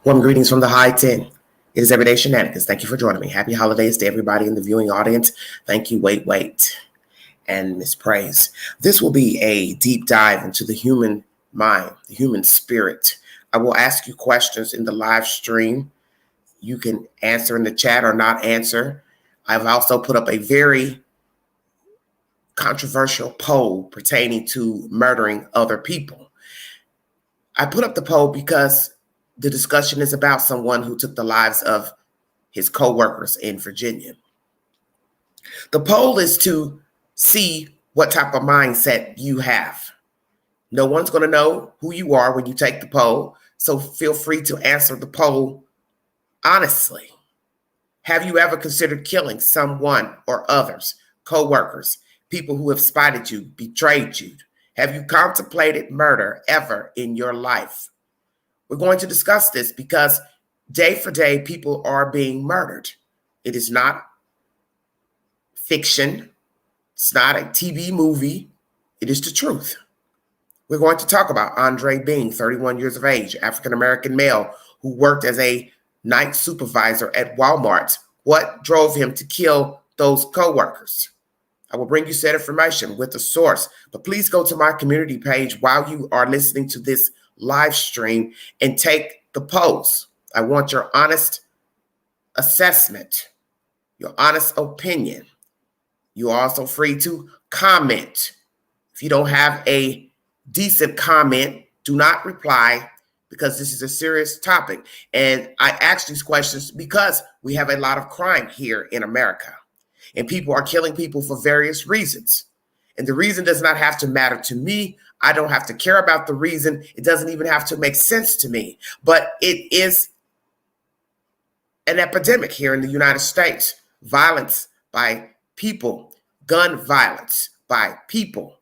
Warm greetings from the high 10. It is Everyday Shenanigans. Thank you for joining me. Happy holidays to everybody in the viewing audience. Thank you, Wait, and Miss Praise. This will be a deep dive into the human mind, the human spirit. I will ask you questions in the live stream. You can answer in the chat or not answer. I've also put up a very controversial poll pertaining to murdering other people. I put up the poll because the discussion is about someone who took the lives of his co-workers in Virginia. The poll is to see what type of mindset you have. No one's going to know who you are when you take the poll, so feel free to answer the poll honestly. Have you ever considered killing someone or others, co-workers, people who have spotted you, betrayed you? Have you contemplated murder ever in your life? We're going to discuss this because day for day, people are being murdered. It is not fiction. It's not a TV movie. It is the truth. We're going to talk about Andre Bing, 31 years of age, African-American male who worked as a night supervisor at Walmart. What drove him to kill those co-workers? I will bring you said information with a source, but please go to my community page while you are listening to this live stream and take the polls. I want your honest assessment, your honest opinion. You're also free to comment. If you don't have a decent comment, do not reply because this is a serious topic. And I ask these questions because we have a lot of crime here in America and people are killing people for various reasons. And the reason does not have to matter to me. I don't have to care about the reason. It doesn't even have to make sense to me. But it is an epidemic here in the United States. Violence by people, gun violence by people.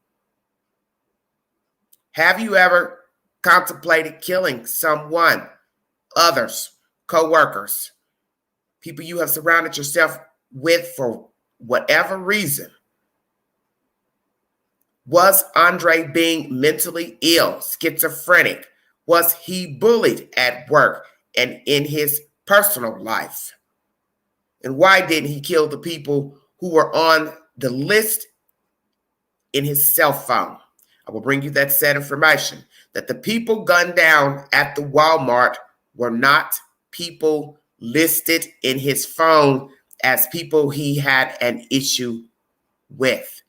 Have you ever contemplated killing someone, others, co-workers, people you have surrounded yourself with for whatever reason? Was Andre Bing mentally ill, schizophrenic? Was he bullied at work and in his personal life? And why didn't he kill the people who were on the list in his cell phone? I will bring you that said information that the people gunned down at the Walmart were not people listed in his phone as people he had an issue with.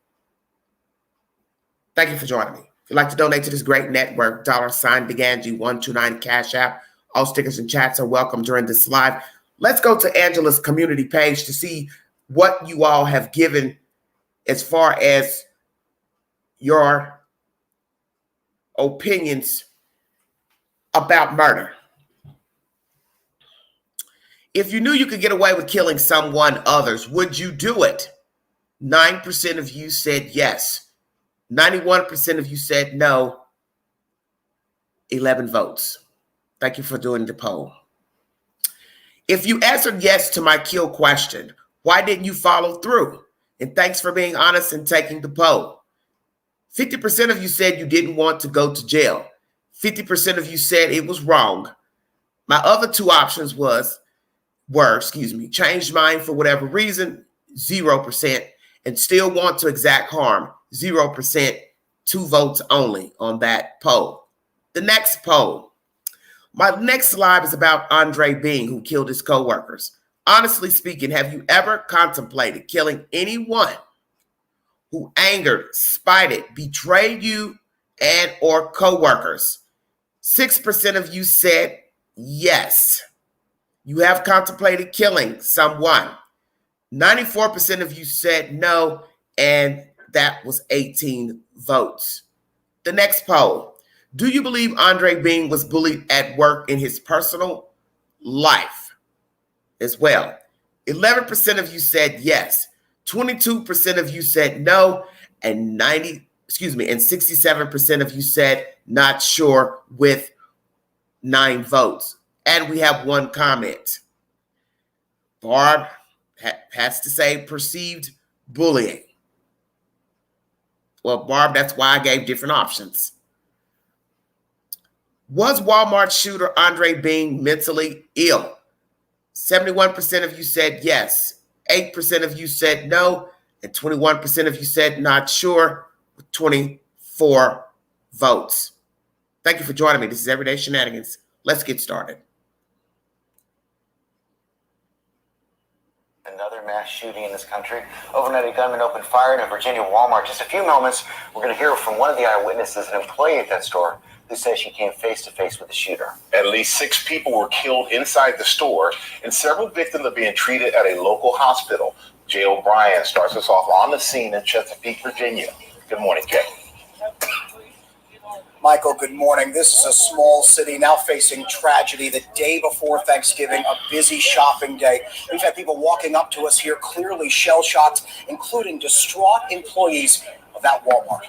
Thank you for joining me. If you'd like to donate to this great network, $BeganG129 Cash App. All stickers and chats are welcome during this live. Let's go to Angela's community page to see what you all have given as far as your opinions about murder. If you knew you could get away with killing someone, others, would you do it? 9% of you said yes. 91% of you said no. 11 votes. Thank you for doing the poll. If you answered yes to my kill question, why didn't you follow through? And thanks for being honest and taking the poll. 50% of you said you didn't want to go to jail. 50% of you said it was wrong. My other two options were, changed mind for whatever reason, 0%, and still want to exact harm, 0%, 2 votes only on that poll. The next poll. My next live is about Andre Bing, who killed his co-workers. Honestly speaking, have you ever contemplated killing anyone who angered, spited, betrayed you and or co-workers? 6% of you said yes. You have contemplated killing someone. 94% of you said no, and that was 18 votes. The next poll. Do you believe Andre Bing was bullied at work in his personal life as well? 11% of you said yes. 22% of you said no, and 67% of you said not sure with 9 votes. And we have 1 comment. Barb has to say perceived bullying. Well, Barb, that's why I gave different options. Was Walmart shooter Andre Bing mentally ill? 71% of you said yes, 8% of you said no, and 21% of you said not sure, with 24 votes. Thank you for joining me. This is Everyday Shenanigans. Let's get started. Another mass shooting in this country. Overnight, a gunman opened fire in a Virginia Walmart. Just a few moments, we're going to hear from one of the eyewitnesses, an employee at that store, who says she came face-to-face with the shooter. At least 6 people were killed inside the store, and several victims are being treated at a local hospital. Jay O'Brien starts us off on the scene in Chesapeake, Virginia. Good morning, Jay. Michael, good morning. This is a small city now facing tragedy the day before Thanksgiving, a busy shopping day. We've had people walking up to us here clearly shell-shocked, including distraught employees of that Walmart.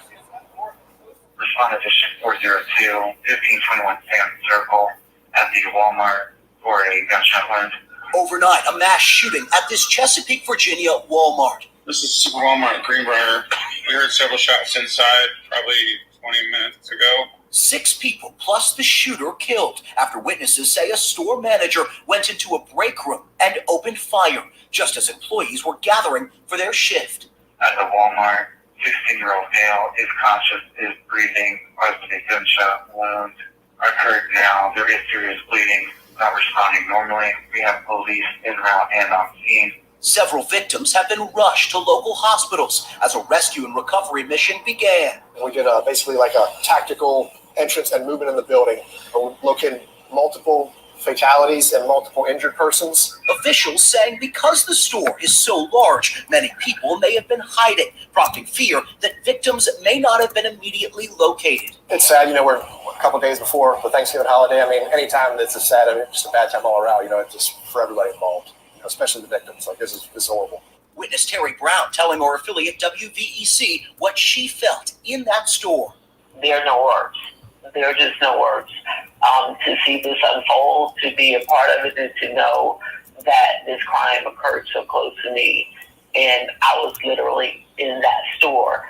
Responded to 402, 1521 Sam Circle at the Walmart for a gunshot wound. Overnight, a mass shooting at this Chesapeake, Virginia Walmart. This is Super Walmart Greenbrier. We heard several shots inside, probably 20 minutes ago. 6 people plus the shooter killed after witnesses say a store manager went into a break room and opened fire just as employees were gathering for their shift. At the Walmart, 16-year-old male is conscious, is breathing, caused a gunshot wound. Occurred now. There is serious bleeding, not responding normally. We have police en route and on scene. Several victims have been rushed to local hospitals as a rescue and recovery mission began. We did basically like a tactical entrance and movement in the building. We located multiple fatalities and multiple injured persons. Officials saying because the store is so large, many people may have been hiding, prompting fear that victims may not have been immediately located. It's sad, we're a couple days before the Thanksgiving holiday. I mean, anytime it's a sad, it's just a bad time all around, it's just for everybody involved, especially the victims. Like, this is horrible. Witness Terry Brown telling our affiliate WVEC what she felt in that store. There are no words. There are just no words. To see this unfold, to be a part of it, and to know that this crime occurred so close to me, and I was literally in that store,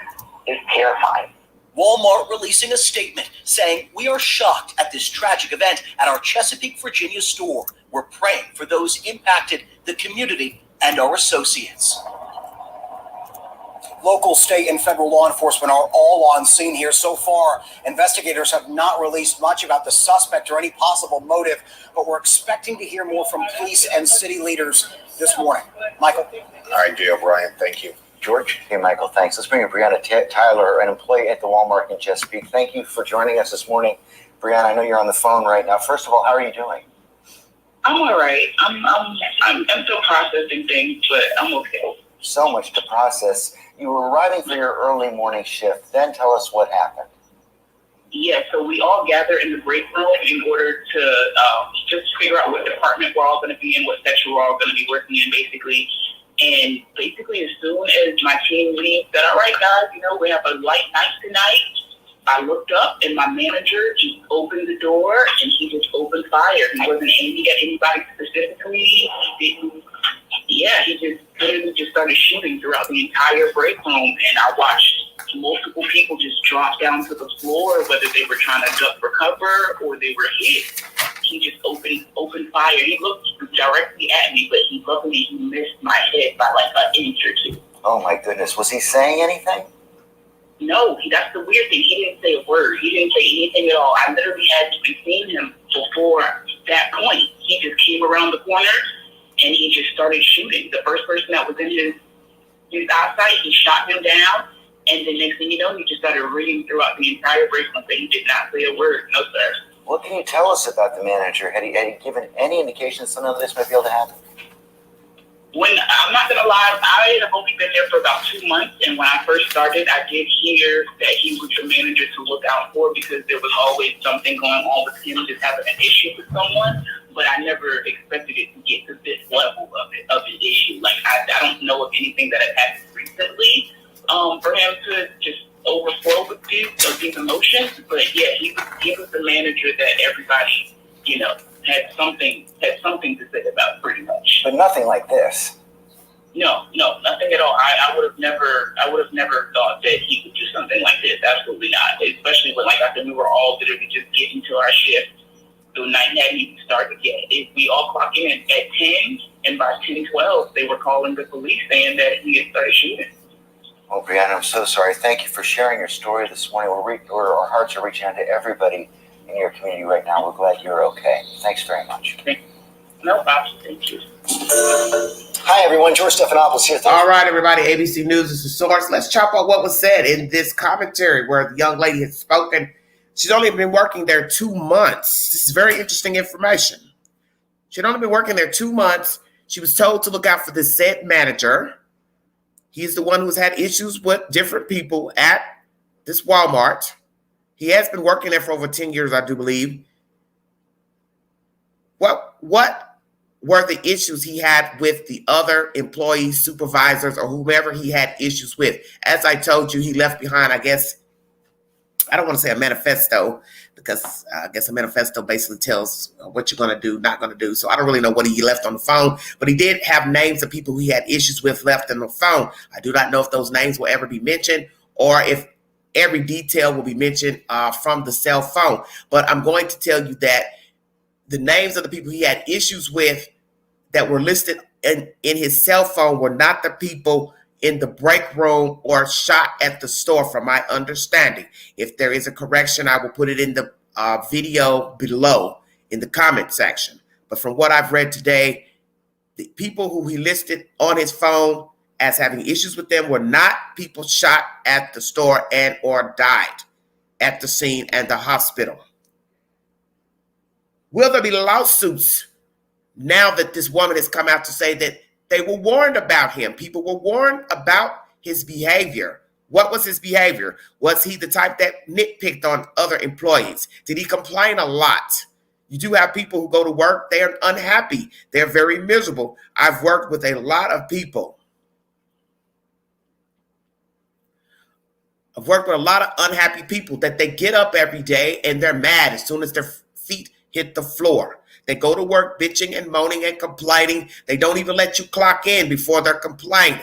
is terrifying. Walmart releasing a statement saying, "We are shocked at this tragic event at our Chesapeake, Virginia store. We're praying for those impacted, the community, and our associates." Local, state, and federal law enforcement are all on scene here. So far, investigators have not released much about the suspect or any possible motive, but we're expecting to hear more from police and city leaders this morning. Michael? All right, Jay O'Brien, thank you. George? Hey, Michael, thanks. Let's bring in Brianna Tyler, an employee at the Walmart in Chesapeake. Thank you for joining us this morning. Brianna, I know you're on the phone right now. First of all, how are you doing? I'm all right. I'm still processing things, but I'm okay. So much to process. You were arriving for your early morning shift. Then tell us what happened. Yeah, so we all gather in the break room in order to just figure out what department we're all going to be in, what section we're all going to be working in, basically. And basically, as soon as my team leaves, said, "All right, guys, we have a light night tonight." I looked up, and my manager just opened the door, and he just opened fire. He wasn't aiming at anybody specifically. He just started shooting throughout the entire break room, and I watched multiple people just drop down to the floor, whether they were trying to duck for cover or they were hit. He just opened fire. He looked directly at me, but luckily he missed my head by like an inch or two. Oh my goodness. Was he saying anything? No, that's the weird thing. He didn't say a word. He didn't say anything at all. I literally hadn't even seen him before that point. He just came around the corner and he just started shooting. The first person that was in his eyesight, he shot him down. And the next thing you know, he just started reading throughout the entire break room, but he did not say a word. No, sir. What can you tell us about the manager? Had he given any indication some of this might be able to happen? I'm not going to lie, I have only been there for about 2 months, and when I first started, I did hear that he was your manager to look out for because there was always something going on with him just having an issue with someone, but I never expected it to get to this level of an issue. Like, I don't know of anything that has happened recently for him to just overflow with these emotions, but yeah, he was the manager that everybody, had something to say about, pretty much. But nothing like this. No, nothing at all. I would have never thought that he would do something like this. Absolutely not. Especially when, like I said, we were all literally just getting to our shift. The night hadn't even started yet. If we all clock in at 10, and by 10:12, they were calling the police saying that he had started shooting. Oh, Brianna, I'm so sorry. Thank you for sharing your story this morning. Our hearts are reaching out to everybody in your community right now. We're glad you're okay. Thanks very much. No problem. Thank you. Hi, everyone. George Stephanopoulos here. All right, everybody. ABC News is the source. Let's chop on what was said in this commentary where the young lady had spoken. She's only been working there 2 months. This is very interesting information. She'd only been working there 2 months. She was told to look out for the said manager. He's the one who's had issues with different people at this Walmart. He has been working there for over 10 years, I do believe. What were the issues he had with the other employees, supervisors, or whomever he had issues with? As I told you, he left behind, I guess, I don't want to say a manifesto, because I guess a manifesto basically tells what you're going to do, not going to do. So I don't really know what he left on the phone, but he did have names of people he had issues with left on the phone. I do not know if those names will ever be mentioned or if every detail will be mentioned from the cell phone. But I'm going to tell you that the names of the people he had issues with that were listed in his cell phone were not the people in the break room or shot at the store, from my understanding. If there is a correction, I will put it in the video below in the comment section. But from what I've read today, the people who he listed on his phone as having issues with them were not people shot at the store and or died at the scene and the hospital. Will there be lawsuits now that this woman has come out to say that they were warned about him? People were warned about his behavior. What was his behavior? Was he the type that nitpicked on other employees? Did he complain a lot? You do have people who go to work, they're unhappy. They're very miserable. I've worked with a lot of people. I've worked with a lot of unhappy people that they get up every day and they're mad as soon as their feet hit the floor. They go to work bitching and moaning and complaining. They don't even let you clock in before they're complaining.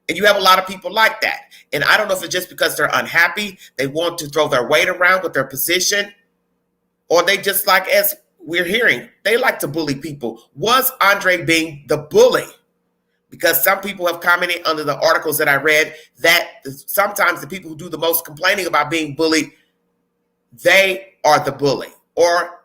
And you have a lot of people like that. And I don't know if it's just because they're unhappy, they want to throw their weight around with their position, or they just like, as we're hearing, they like to bully people. Was Andre being the bully? Because some people have commented under the articles that I read that sometimes the people who do the most complaining about being bullied, they are the bully, or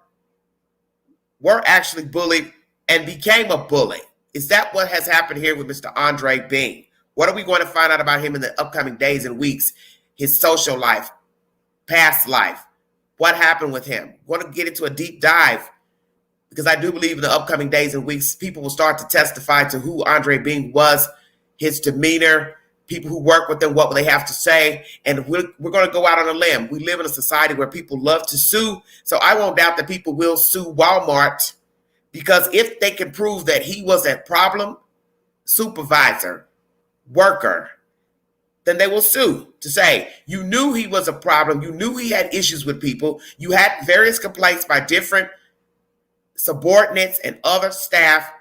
were actually bullied and became a bully. Is that what has happened here with Mr. Andre Bean? What are we going to find out about him in the upcoming days and weeks? His social life, past life, what happened with him? We're going to get into a deep dive, because I do believe in the upcoming days and weeks, people will start to testify to who Andre Bean was, his demeanor, people who work with him, what will they have to say. And we're going to go out on a limb. We live in a society where people love to sue. So I won't doubt that people will sue Walmart, because if they can prove that he was a problem supervisor, worker, then they will sue to say, you knew he was a problem. You knew he had issues with people. You had various complaints by different subordinates and other staff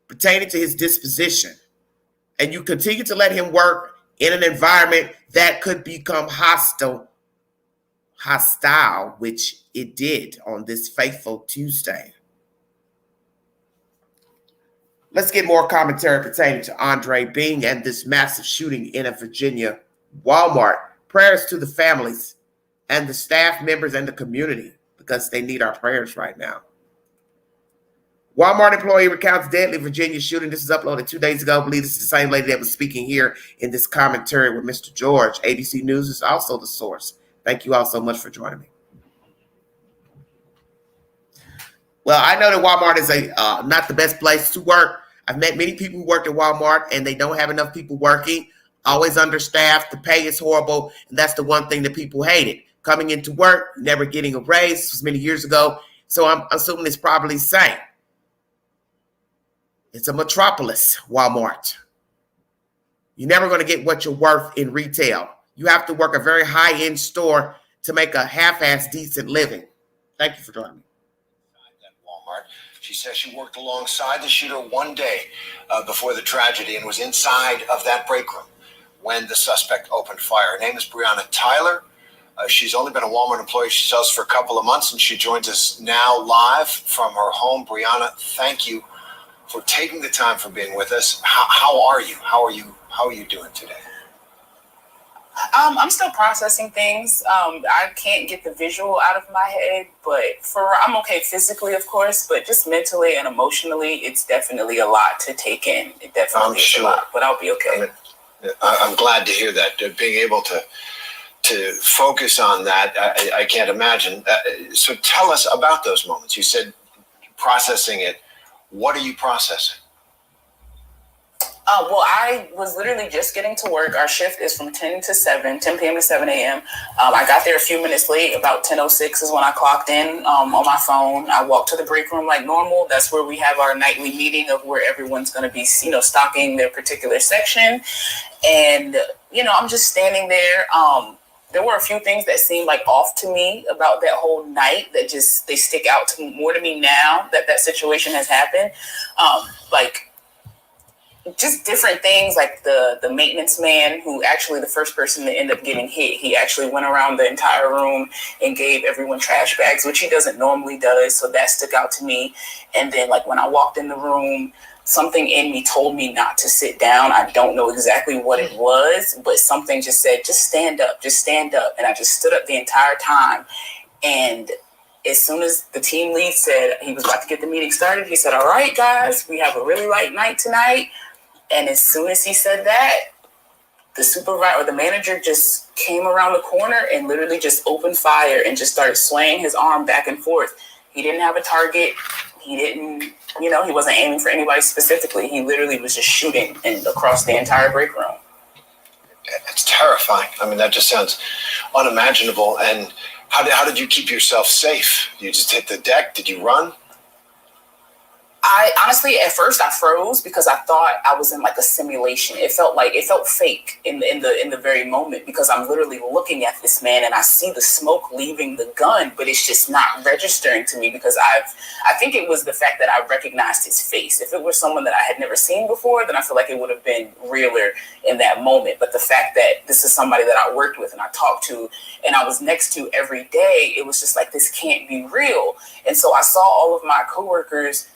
pertaining to his disposition. And you continue to let him work in an environment that could become hostile, which it did on this fateful Tuesday. Let's get more commentary pertaining to Andre Bean and this massive shooting in a Virginia Walmart. Prayers to the families and the staff members and the community, because they need our prayers right now. Walmart employee recounts deadly Virginia shooting. This is uploaded 2 days ago. I believe this is the same lady that was speaking here in this commentary with Mr. George. ABC News is also the source. Thank you all so much for joining me. Well, I know that Walmart is not the best place to work. I've met many people who work at Walmart, and they don't have enough people working, always understaffed. The pay is horrible, and that's the one thing that people hated. Coming into work, never getting a raise. This was many years ago, so I'm assuming it's probably the same. It's a metropolis, Walmart. You're never going to get what you're worth in retail. You have to work a very high-end store to make a half-ass decent living. Thank you for joining me. Va.Walmart. She says she worked alongside the shooter one day before the tragedy and was inside of that break room when the suspect opened fire. Her name is Breonna Tyler. She's only been a Walmart employee, she says, for a couple of months, and she joins us now live from her home. Breonna, thank you for taking the time for being with us. How are you? How are you doing today? I'm still processing things. I can't get the visual out of my head, but I'm okay physically, of course, but just mentally and emotionally, it's definitely a lot to take in. It definitely is a lot, but I'll be okay. I'm glad to hear that. Being able to focus on that, I can't imagine. So tell us about those moments. You said processing it. What are you processing? Well, I was literally just getting to work. Our shift is from 10 p.m. to 7 a.m. I got there a few minutes late. About 10:06 is when I clocked in on my phone. I walked to the break room like normal. That's where we have our nightly meeting of where everyone's going to be, stocking their particular section. And, I'm just standing there. There were a few things that seemed like off to me about that whole night that they stick out more to me now that situation has happened. Just different things, like the maintenance man, who actually the first person to end up getting hit. He actually went around the entire room and gave everyone trash bags, which he doesn't normally does. So that stuck out to me. And then when I walked in the room, something in me told me not to sit down. I don't know exactly what it was, but something just said, just stand up, just stand up. And I just stood up the entire time. And as soon as the team lead said he was about to get the meeting started, he said, all right, guys, we have a really light night tonight. And as soon as he said that, the supervisor or the manager just came around the corner and literally just opened fire and just started swaying his arm back and forth. He didn't have a target. He didn't, he wasn't aiming for anybody specifically. He literally was just shooting across the entire break room. It's terrifying. I mean, that just sounds unimaginable. And how did you keep yourself safe? You just hit the deck? Did you run? I honestly, at first I froze because I thought I was in a simulation. It felt fake in the very moment, because I'm literally looking at this man and I see the smoke leaving the gun, but it's just not registering to me because I think it was the fact that I recognized his face. If it were someone that I had never seen before, then I feel like it would have been realer in that moment. But the fact that this is somebody that I worked with and I talked to and I was next to every day, it was just this can't be real. And so I saw all of my coworkers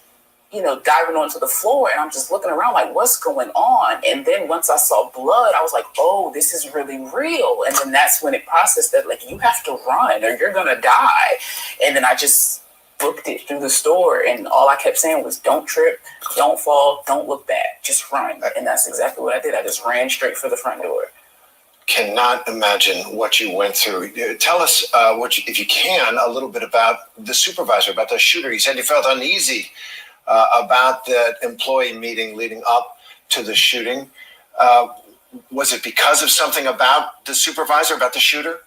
diving onto the floor, and I'm just looking around what's going on? And then once I saw blood, I was like, oh, this is really real. And then that's when it processed that, you have to run or you're going to die. And then I just booked it through the store, and all I kept saying was, don't trip, don't fall, don't look back, just run. And that's exactly what I did. I just ran straight for the front door. Cannot imagine what you went through. Tell us, if you can, a little bit about the supervisor, about the shooter. You said you felt uneasy about the employee meeting leading up to the shooting. Was it because of something about the supervisor, about the shooter?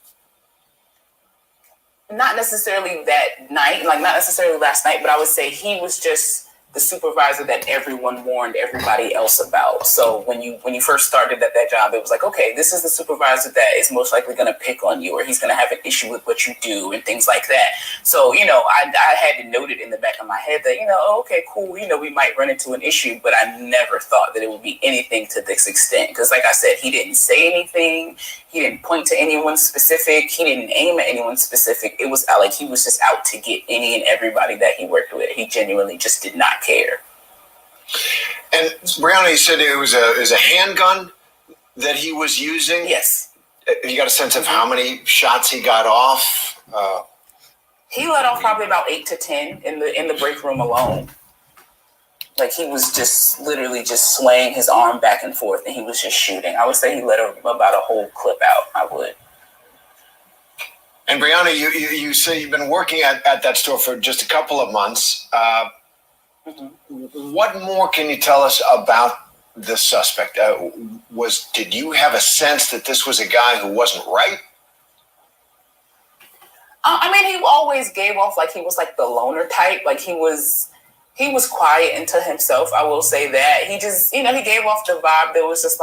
Not necessarily that night, not necessarily last night, but I would say he was just the supervisor that everyone warned everybody else about. So when you first started at that job, it was okay, this is the supervisor that is most likely going to pick on you, or he's going to have an issue with what you do and things like that. So, I had to note it in the back of my head that, okay, cool, we might run into an issue, but I never thought that it would be anything to this extent. Because like I said, he didn't say anything. He didn't point to anyone specific. He didn't aim at anyone specific. It was he was just out to get any and everybody that he worked with. He genuinely just did not care. And Breonna, you said it was a handgun that he was using? Yes. You got a sense of how many shots he got off? He let off probably about 8 to 10 in the break room alone. He was just literally just swaying his arm back and forth, and he was just shooting. I would say he let about a whole clip out. I would. And Breonna, you say you've been working at that store for just a couple of months. What more can you tell us about the suspect? Did you have a sense that this was a guy who wasn't right? He always gave off he was the loner type. He was quiet and to himself. I will say that. He just, he gave off the vibe that was just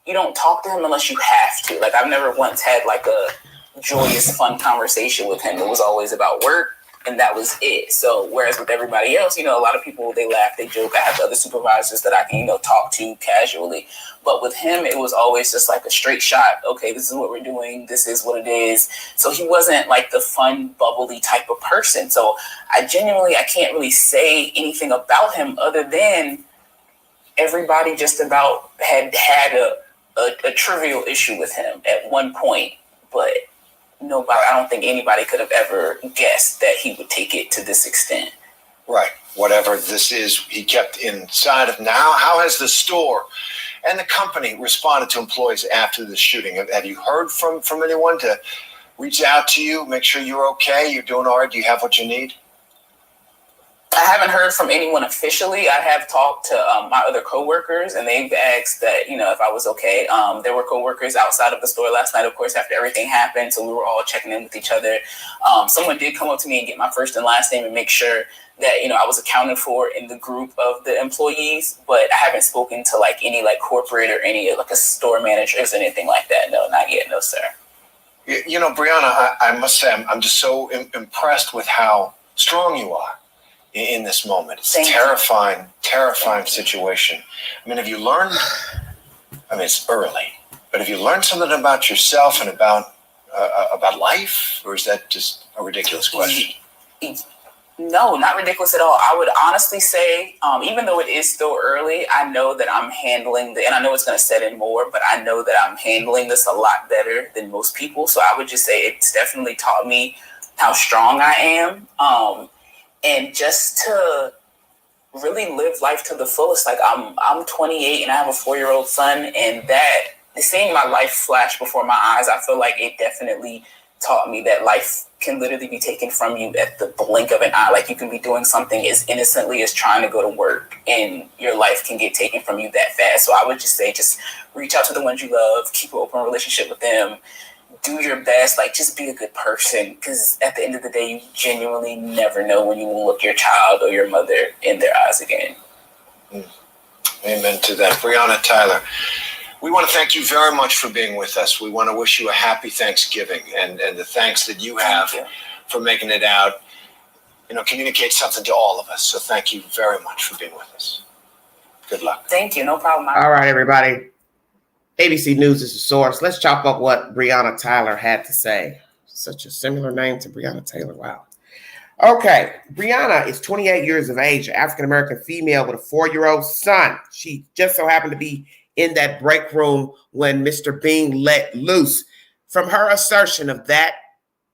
you don't talk to him unless you have to. I've never once had a joyous, fun conversation with him. It was always about work. and that was it. So whereas with everybody else, a lot of people, they laugh, they joke. I have other supervisors that I can, talk to casually. But with him, it was always just like a straight shot. Okay, this is what we're doing. This is what it is. So he wasn't like the fun, bubbly type of person. So I can't really say anything about him other than everybody just about had a trivial issue with him at one point. But nobody, I don't think anybody could have ever guessed that he would take it to this extent. Right. Whatever this is, he kept inside of. Now, how has the store and the company responded to employees after the shooting? Have you heard from anyone to reach out to you, make sure you're okay, you're doing all right, do you have what you need? I haven't heard from anyone officially. I have talked to my other coworkers, and they've asked that, if I was okay. There were coworkers outside of the store last night, of course, after everything happened. So we were all checking in with each other. Someone did come up to me and get my first and last name and make sure that, I was accounted for in the group of the employees. But I haven't spoken to any corporate or any a store managers or anything like that. No, not yet. No, sir. Brianna, I must say, I'm just so impressed with how strong you are in this moment. It's a terrifying situation. I mean, have you learned, it's early, but have you learned something about yourself and about life, or is that just a ridiculous question? No, not ridiculous at all. I would honestly say, even though it is still early, I know that I'm handling and I know it's going to set in more, but I know that I'm handling this a lot better than most people. So I would just say it's definitely taught me how strong I am. And just to really live life to the fullest. Like I'm 28 and I have a 4-year-old son, and that seeing my life flash before my eyes, I feel like it definitely taught me that life can literally be taken from you at the blink of an eye. Like you can be doing something as innocently as trying to go to work, and your life can get taken from you that fast. So I would just say, just reach out to the ones you love, keep an open relationship with them, do your best, like just be a good person, because at the end of the day, you genuinely never know when you will look your child or your mother in their eyes again. Amen to that. Breonna Tyler, we want to thank you very much for being with us. We want to wish you a happy Thanksgiving, and the thanks that you have for making it out, communicates something to all of us. So thank you very much for being with us. Good luck. Thank you. No problem. All right, everybody. ABC News is the source. Let's chop up what Breonna Tyler had to say. Such a similar name to Breonna Taylor. Wow. Okay. Breonna is 28 years of age, an African-American female with a 4-year-old son. She just so happened to be in that break room when Mr. Bean let loose. From her assertion of that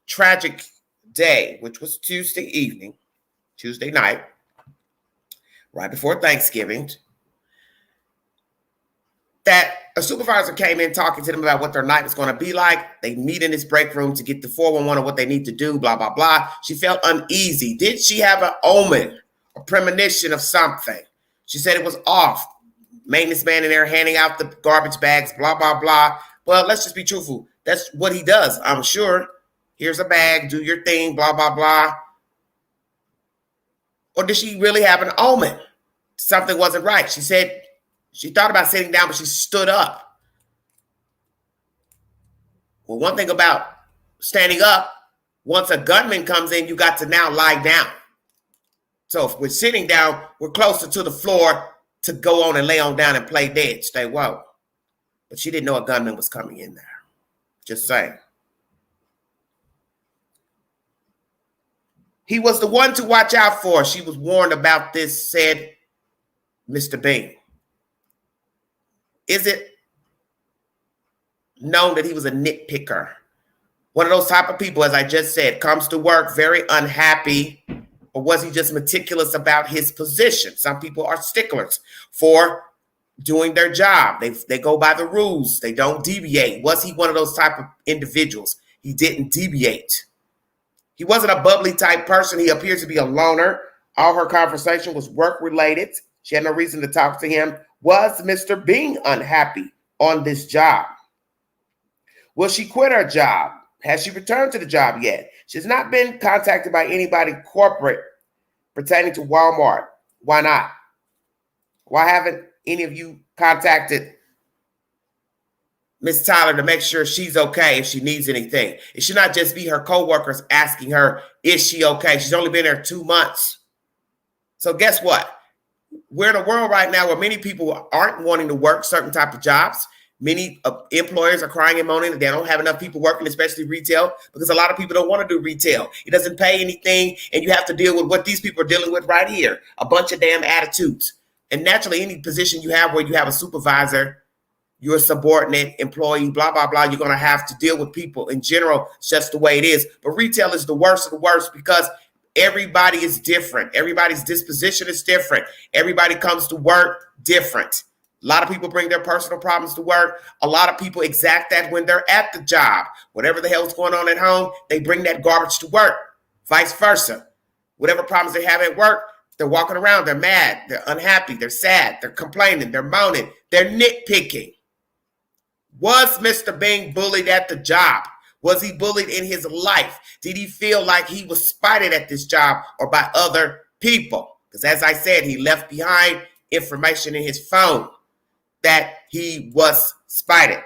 tragic day, which was Tuesday night, right before Thanksgiving, that a supervisor came in talking to them about what their night was going to be like. They meet in this break room to get the 411 of what they need to do, blah, blah, blah. She felt uneasy. Did she have an omen, a premonition of something? She said it was off. Maintenance man in there handing out the garbage bags, blah, blah, blah. Well, let's just be truthful. That's what he does, I'm sure. Here's a bag, do your thing, blah, blah, blah. Or did she really have an omen? Something wasn't right. She said she thought about sitting down, but she stood up. Well, one thing about standing up, once a gunman comes in, you got to now lie down. So if we're sitting down, we're closer to the floor to go on and lay on down and play dead, stay woke. But she didn't know a gunman was coming in there. Just saying. He was the one to watch out for. She was warned about this, said Mr. Bean. Is it known that he was a nitpicker? One of those type of people, as I just said, comes to work very unhappy, or was he just meticulous about his position? Some people are sticklers for doing their job. They go by the rules. They don't deviate. Was he one of those type of individuals? He didn't deviate. He wasn't a bubbly type person. He appears to be a loner. All her conversation was work-related. She had no reason to talk to him. Was Mr. Bean unhappy on this job? Will she quit her job? Has she returned to the job yet? She's not been contacted by anybody corporate pertaining to Walmart. Why not? Why haven't any of you contacted Miss Tyler to make sure she's okay if she needs anything. It should not just be her coworkers asking her, is she okay? She's only been there 2 months. So guess what? We're in a world right now where many people aren't wanting to work certain type of jobs. Many employers are crying and moaning that they don't have enough people working, especially retail, because a lot of people don't want to do retail. It doesn't pay anything, and you have to deal with what these people are dealing with right here, a bunch of damn attitudes. And naturally, any position you have where you have a supervisor, you're a subordinate employee, blah, blah, blah, you're going to have to deal with people. In general, it's just the way it is. But retail is the worst of the worst because everybody is different. Everybody's disposition is different. Everybody comes to work different. A lot of people bring their personal problems to work. A lot of people exact that when they're at the job. Whatever the hell's going on at home, they bring that garbage to work. Vice versa. Whatever problems they have at work, they're walking around, they're mad, they're unhappy, they're sad, they're complaining, they're moaning, they're nitpicking. Was Mr. Bing bullied at the job? Was he bullied in his life? Did he feel like he was spited at this job or by other people? Because as I said, he left behind information in his phone that he was spited.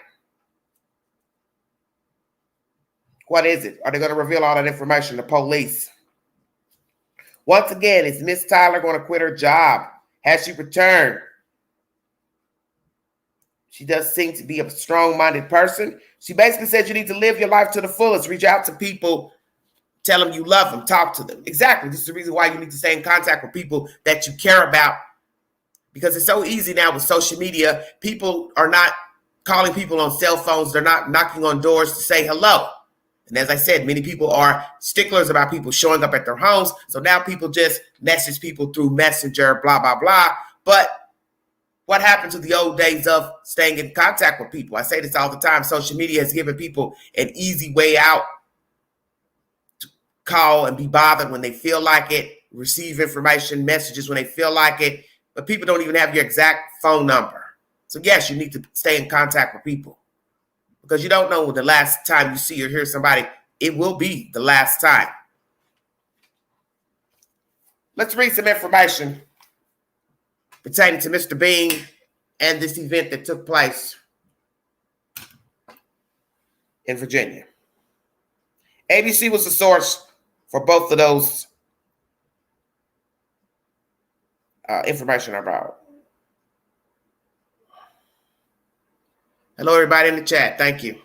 What is it? Are they going to reveal all that information to police? Once again, is Miss Tyler going to quit her job? Has she returned? She does seem to be a strong-minded person. She basically said you need to live your life to the fullest. Reach out to people. Tell them you love them. Talk to them. Exactly. This is the reason why you need to stay in contact with people that you care about. Because it's so easy now with social media. People are not calling people on cell phones. They're not knocking on doors to say hello. And as I said, many people are sticklers about people showing up at their homes. So now people just message people through Messenger, blah, blah, blah. But what happened to the old days of staying in contact with people? I say this all the time. Social media has given people an easy way out to call and be bothered when they feel like it, receive information, messages when they feel like it. But people don't even have your exact phone number. So yes, you need to stay in contact with people because you don't know the last time you see or hear somebody. It will be the last time. Let's read some information pertaining to Mr. Bing and this event that took place in Virginia. ABC was the source for both of those information I brought. Hello, everybody in the chat. Thank you.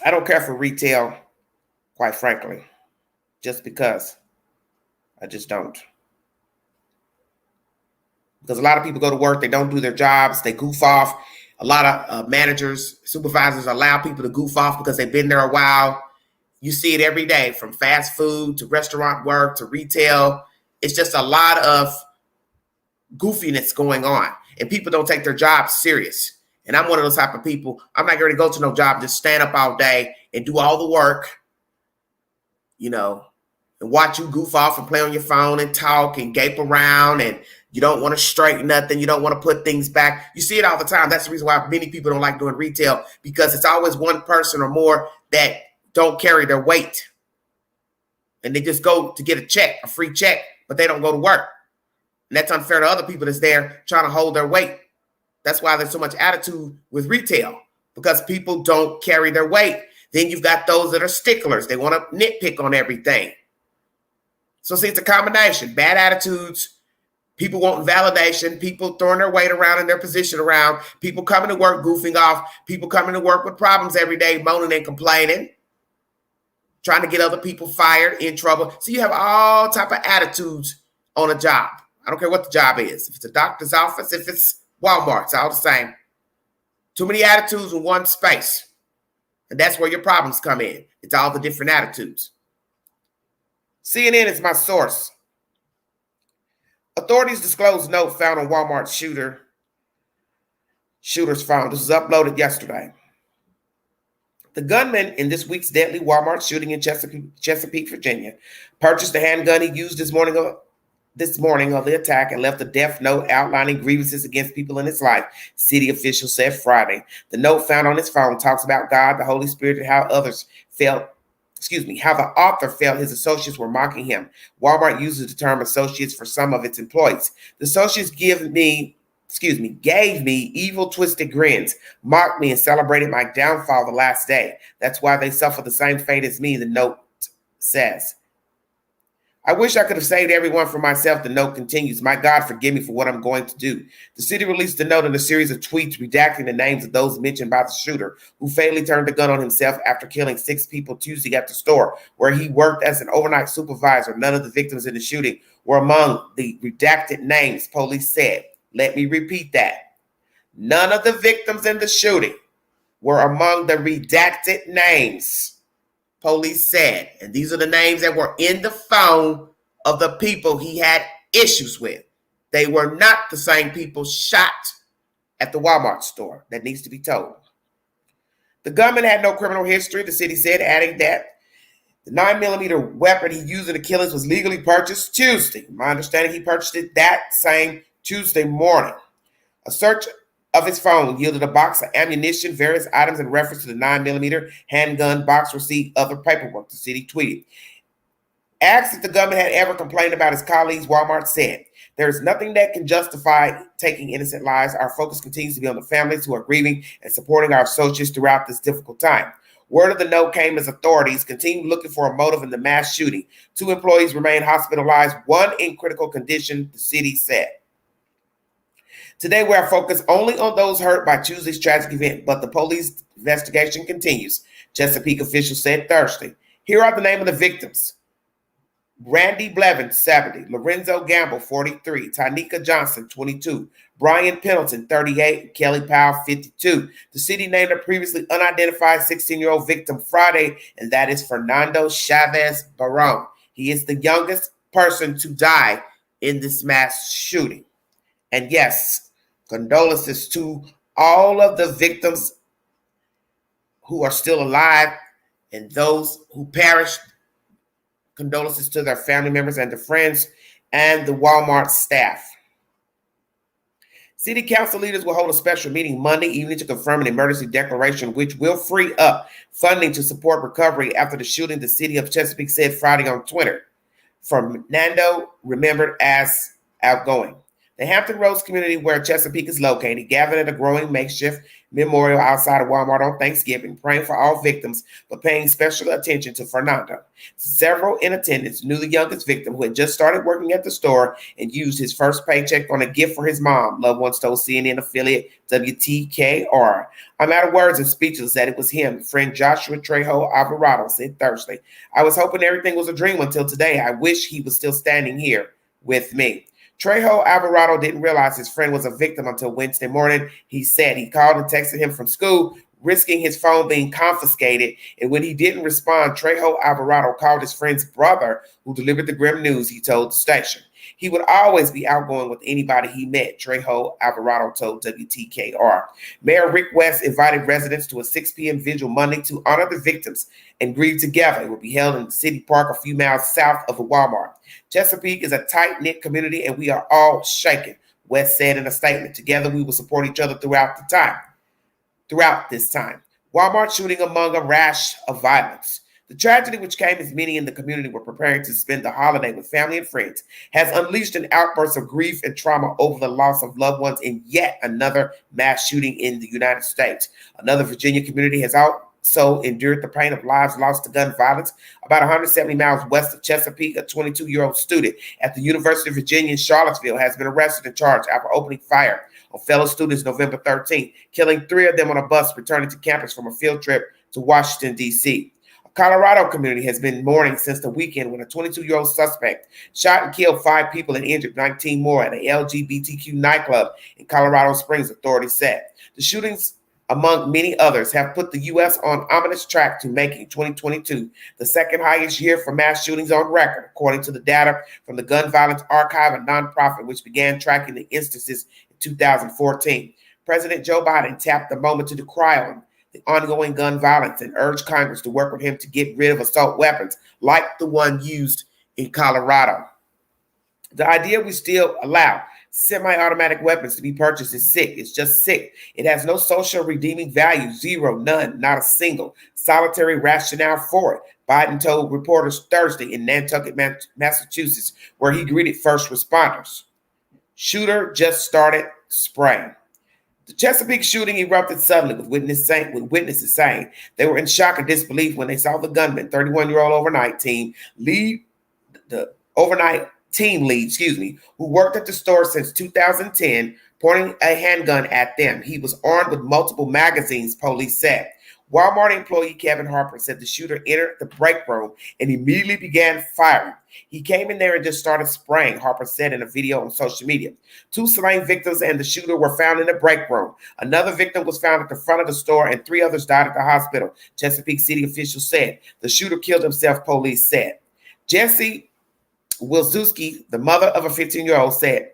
I don't care for retail, quite frankly, just because. I just don't. Because a lot of people go to work, they don't do their jobs, they goof off. A lot of managers, supervisors allow people to goof off because they've been there a while. You see it every day, from fast food to restaurant work to retail. It's just a lot of goofiness going on, and people don't take their jobs serious. And I'm one of those type of people. I'm not going to go to no job, just stand up all day and do all the work, you know, and watch you goof off and play on your phone and talk and gape around, and you don't want to straighten nothing. You don't want to put things back. You see it all the time. That's the reason why many people don't like doing retail, because it's always one person or more that don't carry their weight. And they just go to get a check, a free check, but they don't go to work. And that's unfair to other people that's there trying to hold their weight. That's why there's so much attitude with retail, because people don't carry their weight. Then you've got those that are sticklers. They want to nitpick on everything. So see, it's a combination. Bad attitudes, people wanting validation, people throwing their weight around and their position around, people coming to work goofing off, people coming to work with problems every day, moaning and complaining, trying to get other people fired, in trouble. So you have all type of attitudes on a job. I don't care what the job is. If it's a doctor's office, if it's Walmart, it's all the same. Too many attitudes in one space. And that's where your problems come in. It's all the different attitudes. CNN is my source. Authorities disclosed note found on Walmart shooter's phone. This was uploaded yesterday. The gunman in this week's deadly Walmart shooting in Chesapeake, Virginia, purchased the handgun he used this morning of the attack and left a death note outlining grievances against people in his life, city officials said Friday. The note found on his phone talks about God, the Holy Spirit, and how the author felt his associates were mocking him. Walmart uses the term associates for some of its employees. The associates give me gave me evil, twisted grins, mocked me, and celebrated my downfall the last day. That's why they suffer the same fate as me, the note says. I wish I could have saved everyone from myself, the note continues. My God, forgive me for what I'm going to do. The city released the note in a series of tweets redacting the names of those mentioned by the shooter, who fatally turned the gun on himself after killing 6 people Tuesday at the store where he worked as an overnight supervisor. None of the victims in the shooting were among the redacted names, police said. Let me repeat that. None of the victims in the shooting were among the redacted names, police said. And these are the names that were in the phone of the people he had issues with. They were not the same people shot at the Walmart store. That needs to be told. The gunman had no criminal history, the city said, adding that the 9mm weapon he used in the killings was legally purchased Tuesday. My understanding, he purchased it that same Tuesday morning. A search of his phone yielded a box of ammunition, various items in reference to the 9mm handgun, box receipt, other paperwork, the city tweeted. Asked if the gunman had ever complained about his colleagues, Walmart said, there is nothing that can justify taking innocent lives. Our focus continues to be on the families who are grieving and supporting our associates throughout this difficult time. Word of the note came as authorities continued looking for a motive in the mass shooting. 2 employees remain hospitalized, 1 in critical condition, the city said. Today, we are focused only on those hurt by Tuesday's tragic event, but the police investigation continues, Chesapeake officials said Thursday. Here are the names of the victims. Randy Blevins, 70, Lorenzo Gamble, 43, Tynika Johnson, 22, Brian Pendleton, 38, Kelly Powell, 52. The city named a previously unidentified 16-year-old victim Friday, and that is Fernando Chavez Barron. He is the youngest person to die in this mass shooting. And yes, condolences to all of the victims who are still alive and those who perished. Condolences to their family members and their friends and the Walmart staff. City council leaders will hold a special meeting Monday evening to confirm an emergency declaration, which will free up funding to support recovery after the shooting, the city of Chesapeake said Friday on Twitter. Fernando, remembered as outgoing. The Hampton Roads community where Chesapeake is located gathered at a growing makeshift memorial outside of Walmart on Thanksgiving, praying for all victims, but paying special attention to Fernando. Several in attendance knew the youngest victim, who had just started working at the store and used his first paycheck on a gift for his mom, loved ones told CNN affiliate WTKR. I'm out of words and speechless that it was him, friend Joshua Trejo Alvarado said Thursday. I was hoping everything was a dream until today. I wish he was still standing here with me. Trejo Alvarado didn't realize his friend was a victim until Wednesday morning. He said he called and texted him from school, risking his phone being confiscated. And when he didn't respond, Trejo Alvarado called his friend's brother, who delivered the grim news, he told the station. He would always be outgoing with anybody he met, Trejo Alvarado told WTKR. Mayor Rick West invited residents to a 6 p.m. vigil Monday to honor the victims and grieve together. It will be held in the city park a few miles south of the Walmart. Chesapeake is a tight-knit community, and we are all shaken, West said in a statement. Together, we will support each other throughout this time. Walmart shooting among a rash of violence. The tragedy, which came as many in the community were preparing to spend the holiday with family and friends, has unleashed an outburst of grief and trauma over the loss of loved ones in yet another mass shooting in the United States. Another Virginia community has also endured the pain of lives lost to gun violence. About 170 miles west of Chesapeake, a 22-year-old student at the University of Virginia in Charlottesville has been arrested and charged after opening fire on fellow students November 13th, killing 3 of them on a bus returning to campus from a field trip to Washington, D.C. Colorado community has been mourning since the weekend when a 22-year-old suspect shot and killed 5 people and injured 19 more at an LGBTQ nightclub in Colorado Springs, authorities said. The shootings, among many others, have put the U.S. on ominous track to making 2022 the second highest year for mass shootings on record, according to the data from the Gun Violence Archive, a nonprofit which began tracking the instances in 2014. President Joe Biden tapped the moment to decry on the ongoing gun violence and urged Congress to work with him to get rid of assault weapons like the one used in Colorado. The idea we still allow semi-automatic weapons to be purchased is sick. It's just sick. It has no social redeeming value, zero, none, not a single solitary rationale for it, Biden told reporters Thursday in Nantucket, Massachusetts, where he greeted first responders. Shooter just started spray. The Chesapeake shooting erupted suddenly, with witnesses saying they were in shock and disbelief when they saw the gunman, 31-year-old overnight team lead, who worked at the store since 2010, pointing a handgun at them. He was armed with multiple magazines, police said. Walmart employee Kevin Harper said the shooter entered the break room and immediately began firing. He came in there and just started spraying, Harper said in a video on social media. 2 slain victims and the shooter were found in the break room. Another victim was found at the front of the store and 3 others died at the hospital, Chesapeake City officials said. The shooter killed himself, police said. Jesse Wilczewski, the mother of a 15-year-old, said,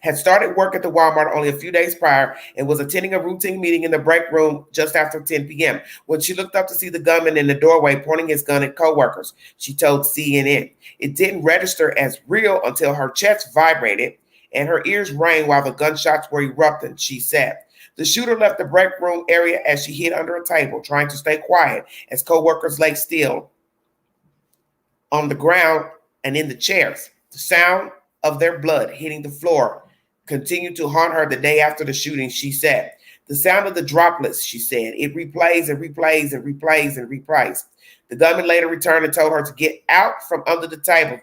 had started work at the Walmart only a few days prior and was attending a routine meeting in the break room just after 10 p.m. when she looked up to see the gunman in the doorway pointing his gun at coworkers, she told CNN. It didn't register as real until her chest vibrated and her ears rang while the gunshots were erupting, she said. The shooter left the break room area as she hid under a table, trying to stay quiet as coworkers lay still on the ground and in the chairs. The sound of their blood hitting the floor continued to haunt her the day after the shooting, she said. The sound of the droplets, she said. It replays and replays and replays and replays. The gunman later returned and told her to get out from under the table.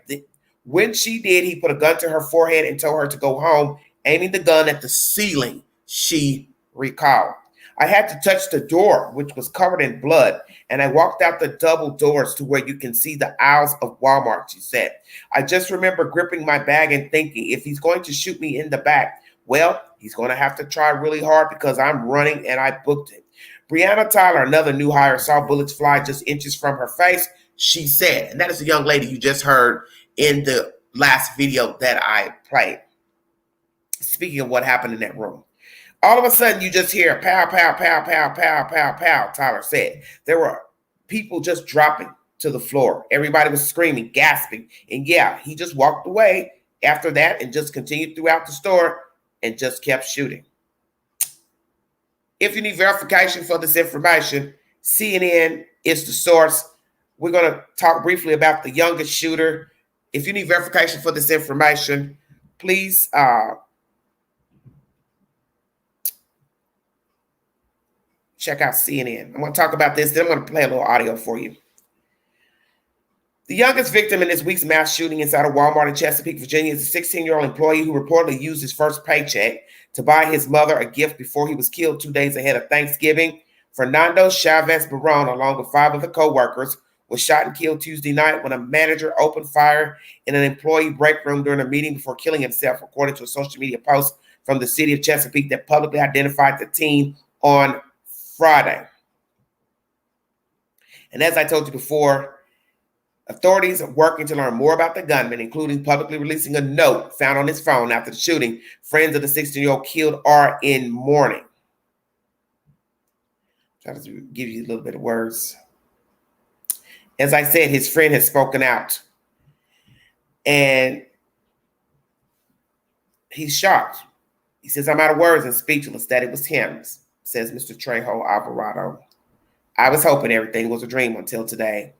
When she did, he put a gun to her forehead and told her to go home, aiming the gun at the ceiling, she recalled. I had to touch the door, which was covered in blood, and I walked out the double doors to where you can see the aisles of Walmart, she said. I just remember gripping my bag and thinking, if he's going to shoot me in the back, well, he's going to have to try really hard because I'm running and I booked it. Breonna Tyler, another new hire, saw bullets fly just inches from her face, she said. And that is the young lady you just heard in the last video that I played. Speaking of what happened in that room. All of a sudden, you just hear pow, pow, pow, pow, pow, pow, pow, Tyler said. There were people just dropping to the floor. Everybody was screaming, gasping. And yeah, he just walked away after that and just continued throughout the store and just kept shooting. If you need verification for this information, CNN is the source. We're going to talk briefly about the youngest shooter. If you need verification for this information, please check out CNN. I'm going to talk about this, then I'm going to play a little audio for you. The youngest victim in this week's mass shooting inside a Walmart in Chesapeake, Virginia, is a 16-year-old employee who reportedly used his first paycheck to buy his mother a gift before he was killed 2 days ahead of Thanksgiving. Fernando Chavez Barron, along with 5 other co-workers, was shot and killed Tuesday night when a manager opened fire in an employee break room during a meeting before killing himself, according to a social media post from the city of Chesapeake that publicly identified the teen on Friday. And as I told you before, authorities are working to learn more about the gunman, including publicly releasing a note found on his phone after the shooting. Friends of the 16-year-old killed are in mourning. Try to give you a little bit of words. As I said, his friend has spoken out. And he's shocked. He says, I'm out of words and speechless that it was him, says Mr. Trejo Alvarado. I was hoping everything was a dream until today.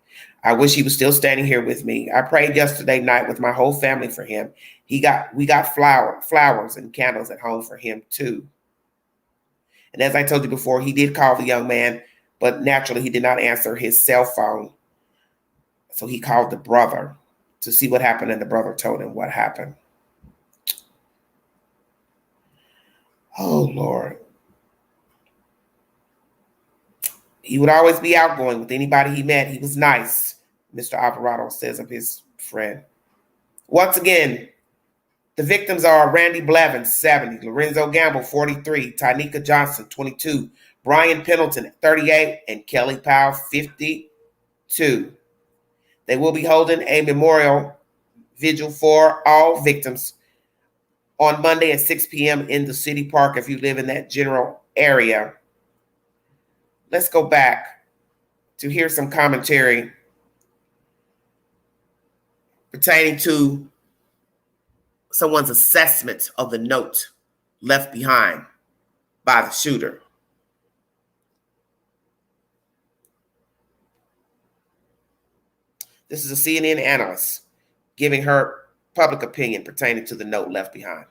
I wish he was still standing here with me. I prayed yesterday night with my whole family for him. We got flowers and candles at home for him too. And as I told you before, he did call the young man, but naturally he did not answer his cell phone. So he called the brother to see what happened, and the brother told him what happened. Oh, Lord. He would always be outgoing with anybody he met. He was nice, Mr. Alvarado says of his friend. Once again, the victims are Randy Blevins, 70, Lorenzo Gamble, 43, Tynika Johnson, 22, Brian Pendleton, 38, and Kelly Powell, 52. They will be holding a memorial vigil for all victims on Monday at 6 p.m. in the city park if you live in that general area. Let's go back to hear some commentary pertaining to someone's assessment of the note left behind by the shooter. This is a CNN analyst giving her public opinion pertaining to the note left behind.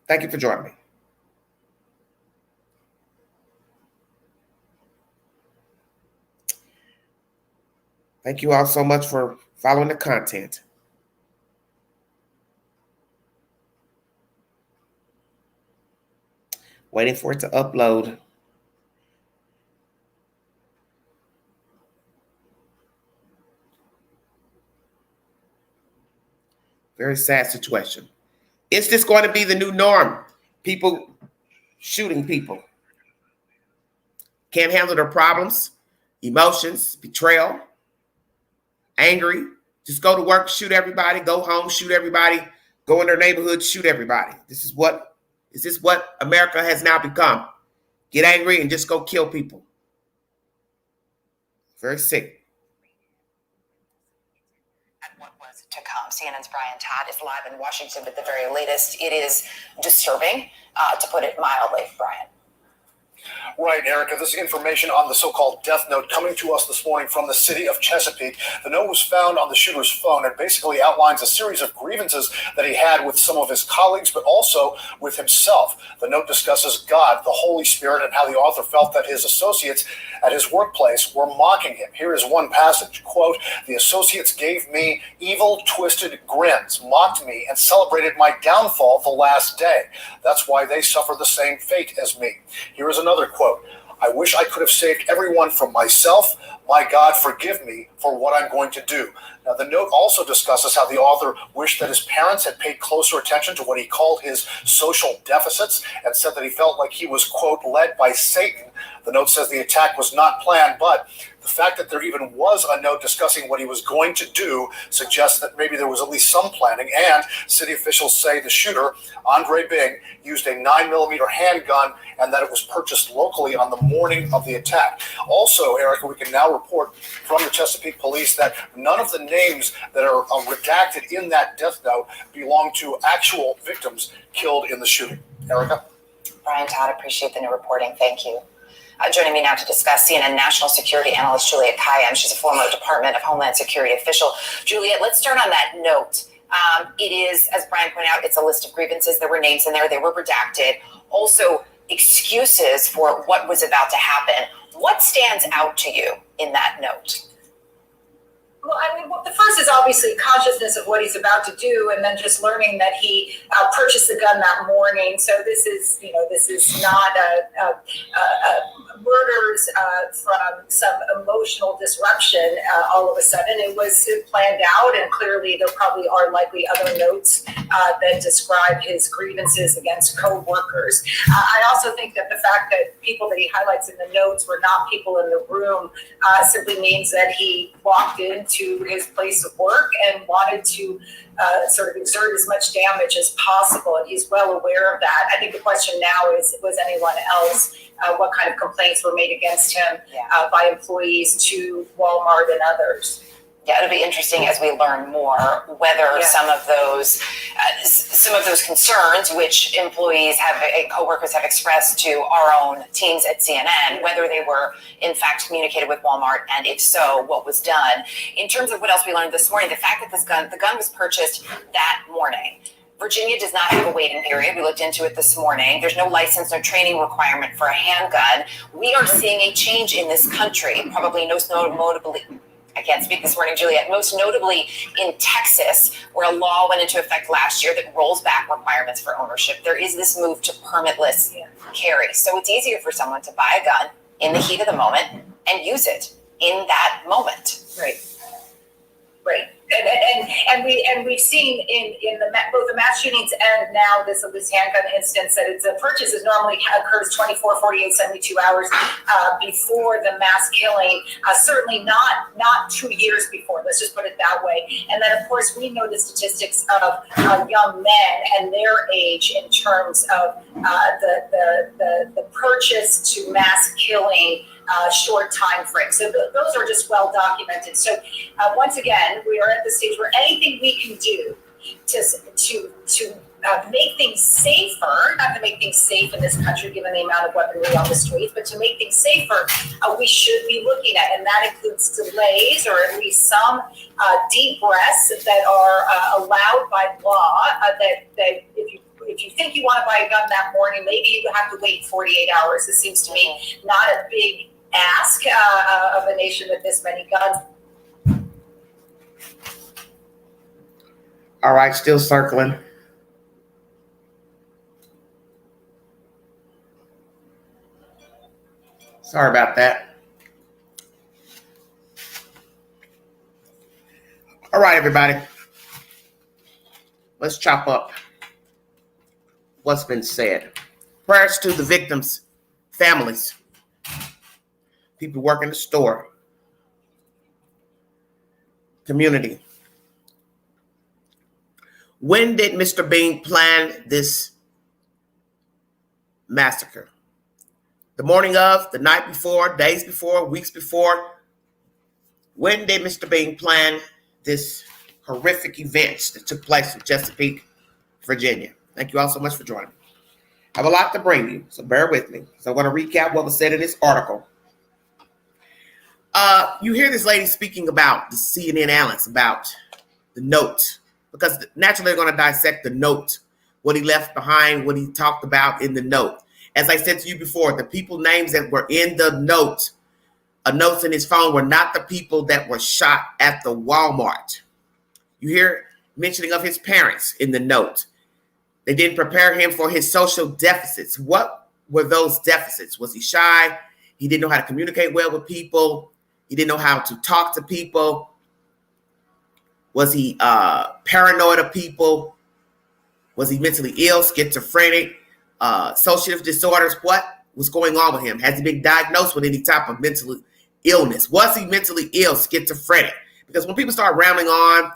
Thank you for joining me. Thank you all so much for following the content. Waiting for it to upload. Very sad situation. Is this going to be the new norm? People shooting people. Can't handle their problems, emotions, betrayal, angry. Just go to work, shoot everybody, go home, shoot everybody, go in their neighborhood, shoot everybody. Is this what America has now become? Get angry and just go kill people. Very sick. And what was to come. CNN's Brian Todd is live in Washington with the very latest. It is disturbing, to put it mildly, Brian. Right, Erica. This is information on the so-called death note coming to us this morning from the city of Chesapeake. The note was found on the shooter's phone and basically outlines a series of grievances that he had with some of his colleagues, but also with himself. The note discusses God, the Holy Spirit, and how the author felt that his associates at his workplace were mocking him. Here is one passage, quote, "The associates gave me evil, twisted grins, mocked me, and celebrated my downfall the last day. That's why they suffer the same fate as me." Here is another quote, "I wish I could have saved everyone from myself. My God, forgive me for what I'm going to do." Now, the note also discusses how the author wished that his parents had paid closer attention to what he called his social deficits and said that he felt like he was, quote, led by Satan. The note says the attack was not planned, but the fact that there even was a note discussing what he was going to do suggests that maybe there was at least some planning. And city officials say the shooter, Andre Bing, used a 9mm handgun and that it was purchased locally on the morning of the attack. Also, Erica, we can now report from the Chesapeake Police that none of the names that are redacted in that death note belong to actual victims killed in the shooting. Erica? Brian Todd, appreciate the new reporting. Thank you. Joining me now to discuss, CNN national security analyst Juliet Kayyem. She's a former Department of Homeland Security official. Juliet, let's start on that note. It is, as Brian pointed out, it's a list of grievances. There were names in there. They were redacted. Also, excuses for what was about to happen. What stands out to you in that note? Well, I mean, the first is obviously consciousness of what he's about to do, and then just learning that he purchased the gun that morning. So this is not murders from some emotional disruption all of a sudden. It was planned out, and clearly there probably are likely other notes that describe his grievances against co-workers. I also think that the fact that people that he highlights in the notes were not people in the room simply means that he walked into his place of work and wanted to sort of exert as much damage as possible, and he's well aware of that. I think the question now is, was anyone else, what kind of complaints were made against him by employees to Walmart and others? Yeah, it'll be interesting as we learn more whether some of those concerns which employees coworkers have expressed to our own teams at CNN, whether they were in fact communicated with Walmart, and if so, what was done. In terms of what else we learned this morning, the fact that the gun was purchased that morning. Virginia does not have a waiting period. We looked into it this morning. There's no license, no training requirement for a handgun. We are seeing a change in this country, probably most notably, I can't speak this morning, Juliet, most notably in Texas, where a law went into effect last year that rolls back requirements for ownership. There is this move to permitless carry. So it's easier for someone to buy a gun in the heat of the moment and use it in that moment. Right. And we've seen in both the mass shootings and now this handgun instance that the purchase normally occurs 24, 48, 72 hours before the mass killing. Certainly not 2 years before. Let's just put it that way. And then of course we know the statistics of young men and their age in terms of the purchase to mass killing. Short time frame. So those are just well documented. So once again, we are at the stage where anything we can do to make things safer, not to make things safe in this country given the amount of weaponry on the streets, but to make things safer, we should be looking at, and that includes delays or at least some deep breaths that are allowed by law. That if if you think you want to buy a gun that morning, maybe you have to wait 48 hours. This seems to me not a big ask of a nation with this many guns. All right, still circling. Sorry about that. All right, everybody. Let's chop up what's been said. Prayers to the victims' families, people working the store, community. When did Mr. Bean plan this massacre? The morning of, the night before, days before, weeks before? When did Mr. Bean plan this horrific event that took place in Chesapeake, Virginia? Thank you all so much for joining me. I have a lot to bring you, so bear with me. So I'm going to recap what was said in this article. You hear this lady speaking about the CNN analyst, about the note, because naturally they're going to dissect the note, what he left behind, what he talked about in the note. As I said to you before, the people names that were in the note, notes in his phone, were not the people that were shot at the Walmart. You hear mentioning of his parents in the note. They didn't prepare him for his social deficits. What were those deficits? Was he shy? He didn't know how to communicate well with people. He didn't know how to talk to people. Was he paranoid of people? Was he mentally ill, schizophrenic, associative disorders? What was going on with him? Has he been diagnosed with any type of mental illness? Was he mentally ill, schizophrenic? Because when people start rambling on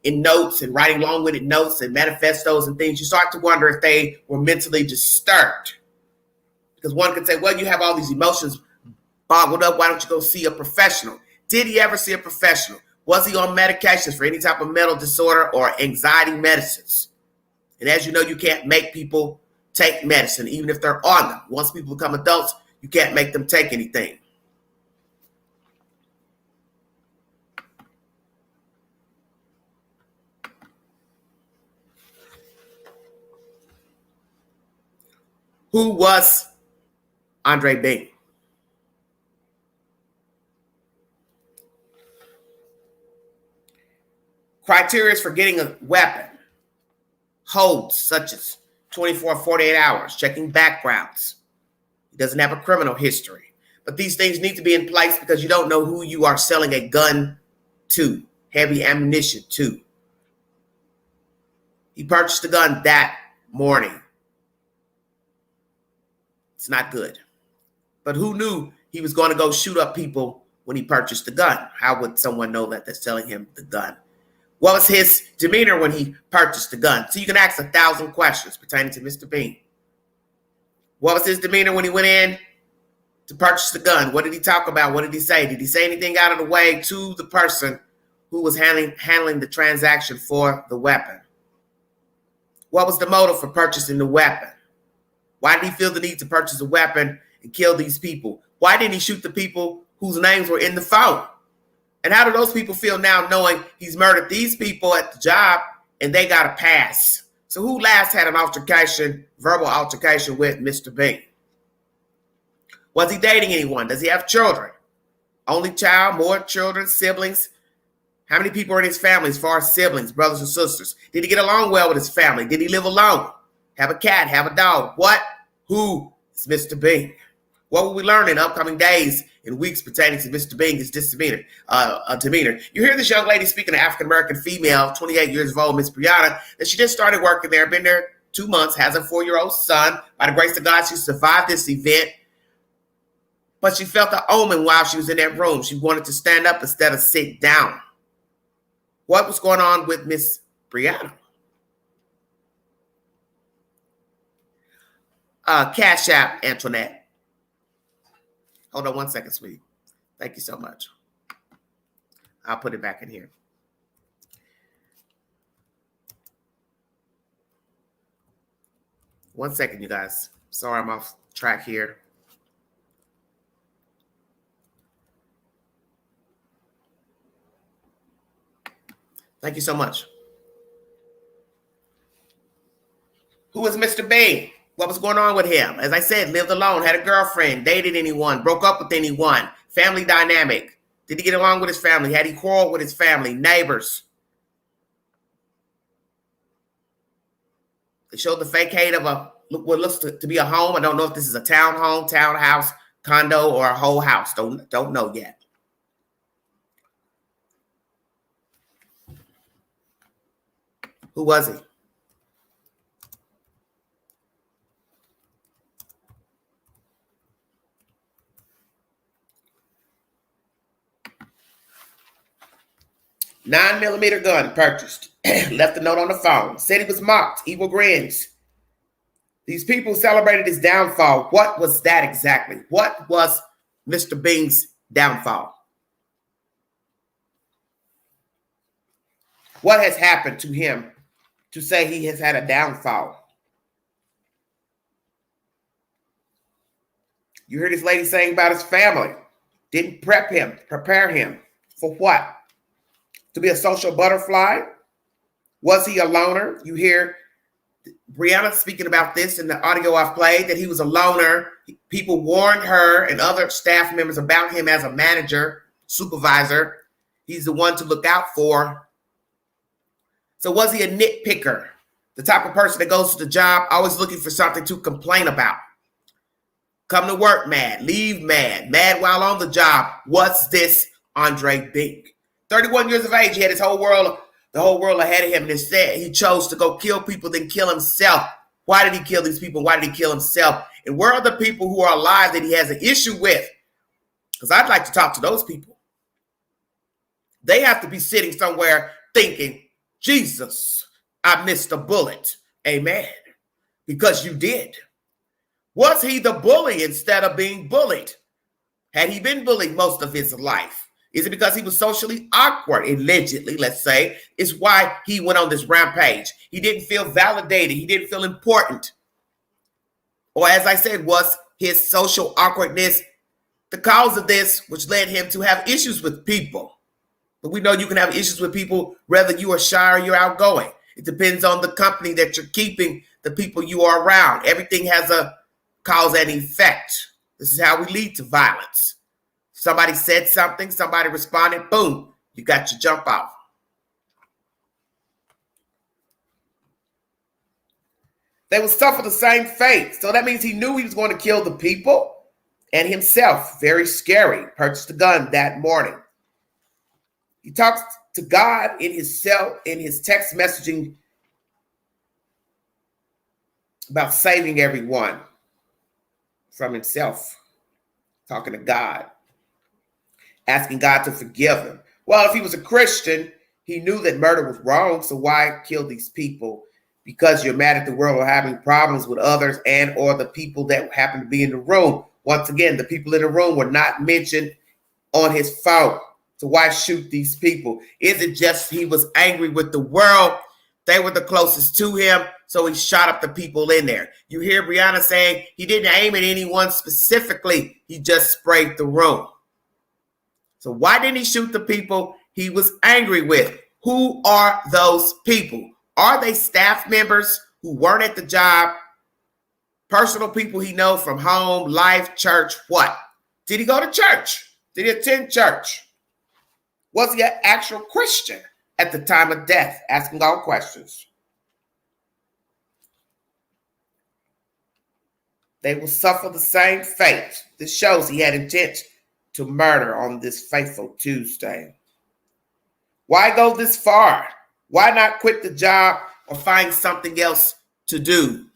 in notes and writing long-winded notes and manifestos and things, you start to wonder if they were mentally disturbed. Because one could say, well, you have all these emotions boggled up. Why don't you go see a professional? Did he ever see a professional? Was he on medications for any type of mental disorder or anxiety medicines? And as you know, you can't make people take medicine, even if they're on them. Once people become adults, you can't make them take anything. Who was Andre Bean? Criteria for getting a weapon holds such as 24, 48 hours, checking backgrounds. He doesn't have a criminal history. But these things need to be in place because you don't know who you are selling a gun to, heavy ammunition to. He purchased the gun that morning. It's not good. But who knew he was going to go shoot up people when he purchased the gun? How would someone know that they're selling him the gun? What was his demeanor when he purchased the gun? So you can ask 1,000 questions pertaining to Mr. Bean. What was his demeanor when he went in to purchase the gun? What did he talk about? What did he say? Did he say anything out of the way to the person who was handling the transaction for the weapon? What was the motive for purchasing the weapon? Why did he feel the need to purchase a weapon and kill these people? Why didn't he shoot the people whose names were in the phone? And how do those people feel now knowing he's murdered these people at the job and they got a pass? So who last had an altercation, verbal altercation with Mr. Bean? Was he dating anyone? Does he have children? Only child, more children, siblings? How many people are in his family as far as siblings, brothers and sisters? Did he get along well with his family? Did he live alone? Have a cat, have a dog? What? Who is Mr. Bean? What will we learn in upcoming days and weeks pertaining to Mr. Bean's demeanor? You hear this young lady speaking, an African-American female, 28 years old, Miss Brianna, that she just started working there, been there 2 months, has a 4-year-old son. By the grace of God, she survived this event. But she felt the omen while she was in that room. She wanted to stand up instead of sit down. What was going on with Miss Brianna? Cash App, Antoinette. Hold on 1 second, sweetie. Thank you so much. I'll put it back in here. One second, you guys. Sorry, I'm off track here. Thank you so much. Who was Mr. Bing? What was going on with him? As I said, lived alone, had a girlfriend, dated anyone, broke up with anyone, family dynamic. Did he get along with his family? Had he quarreled with his family, neighbors? They showed the facade of what looks to be a home. I don't know if this is a townhome, townhouse, condo, or a whole house. Don't know yet. Who was he? .9mm gun purchased. Left a note on the phone. Said he was mocked. Evil grins. These people celebrated his downfall. What was that exactly? What was Mr. Bing's downfall? What has happened to him to say he has had a downfall? You heard this lady saying about his family. Didn't prepare him. For what? To be a social butterfly? Was he a loner? You hear Brianna speaking about this in the audio I've played, that he was a loner. People warned her and other staff members about him as a manager, supervisor. He's the one to look out for. So was he a nitpicker? The type of person that goes to the job always looking for something to complain about. Come to work mad, leave mad, mad while on the job. What's this Andre Bing? 31 years of age, he had the whole world ahead of him, and instead he chose to go kill people, then kill himself. Why did he kill these people? Why did he kill himself? And where are the people who are alive that he has an issue with? Because I'd like to talk to those people. They have to be sitting somewhere thinking, Jesus, I missed a bullet. Amen. Because you did. Was he the bully instead of being bullied? Had he been bullied most of his life? Is it because he was socially awkward, allegedly, let's say, is why he went on this rampage? He didn't feel validated. He didn't feel important. Or as I said, was his social awkwardness the cause of this, which led him to have issues with people? But we know you can have issues with people whether you are shy or you're outgoing. It depends on the company that you're keeping, the people you are around. Everything has a cause and effect. This is how we lead to violence. Somebody said something, somebody responded, boom, you got your jump off. They will suffer the same fate. So that means he knew he was going to kill the people and himself. Very scary. Purchased a gun that morning. He talks to God in his cell, in his text messaging about saving everyone from himself. Talking to God. Asking God to forgive him. Well, if he was a Christian, he knew that murder was wrong, so why kill these people? Because you're mad at the world or having problems with others and or the people that happen to be in the room. Once again, the people in the room were not mentioned on his phone. So why shoot these people? Is it just he was angry with the world? They were the closest to him, so he shot up the people in there. You hear Brianna saying he didn't aim at anyone specifically. He just sprayed the room. So why didn't he shoot the people he was angry with? Who are those people? Are they staff members who weren't at the job? Personal people he knows from home, life, church, what? Did he go to church? Did he attend church? Was he an actual Christian at the time of death? Asking all questions. They will suffer the same fate. This shows he had intent to murder on this fateful Tuesday. Why go this far? Why not quit the job or find something else to do?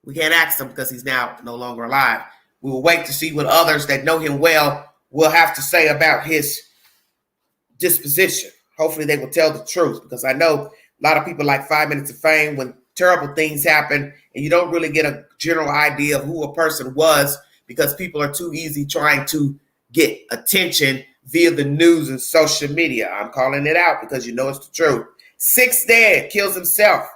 We can't ask him because he's now no longer alive. We will wait to see what others that know him well will have to say about his disposition. Hopefully they will tell the truth, because I know a lot of people like 5 minutes of fame when terrible things happen and you don't really get a general idea of who a person was, because people are too easy trying to get attention via the news and social media. I'm calling it out because you know it's the truth. 6 dead, kills himself.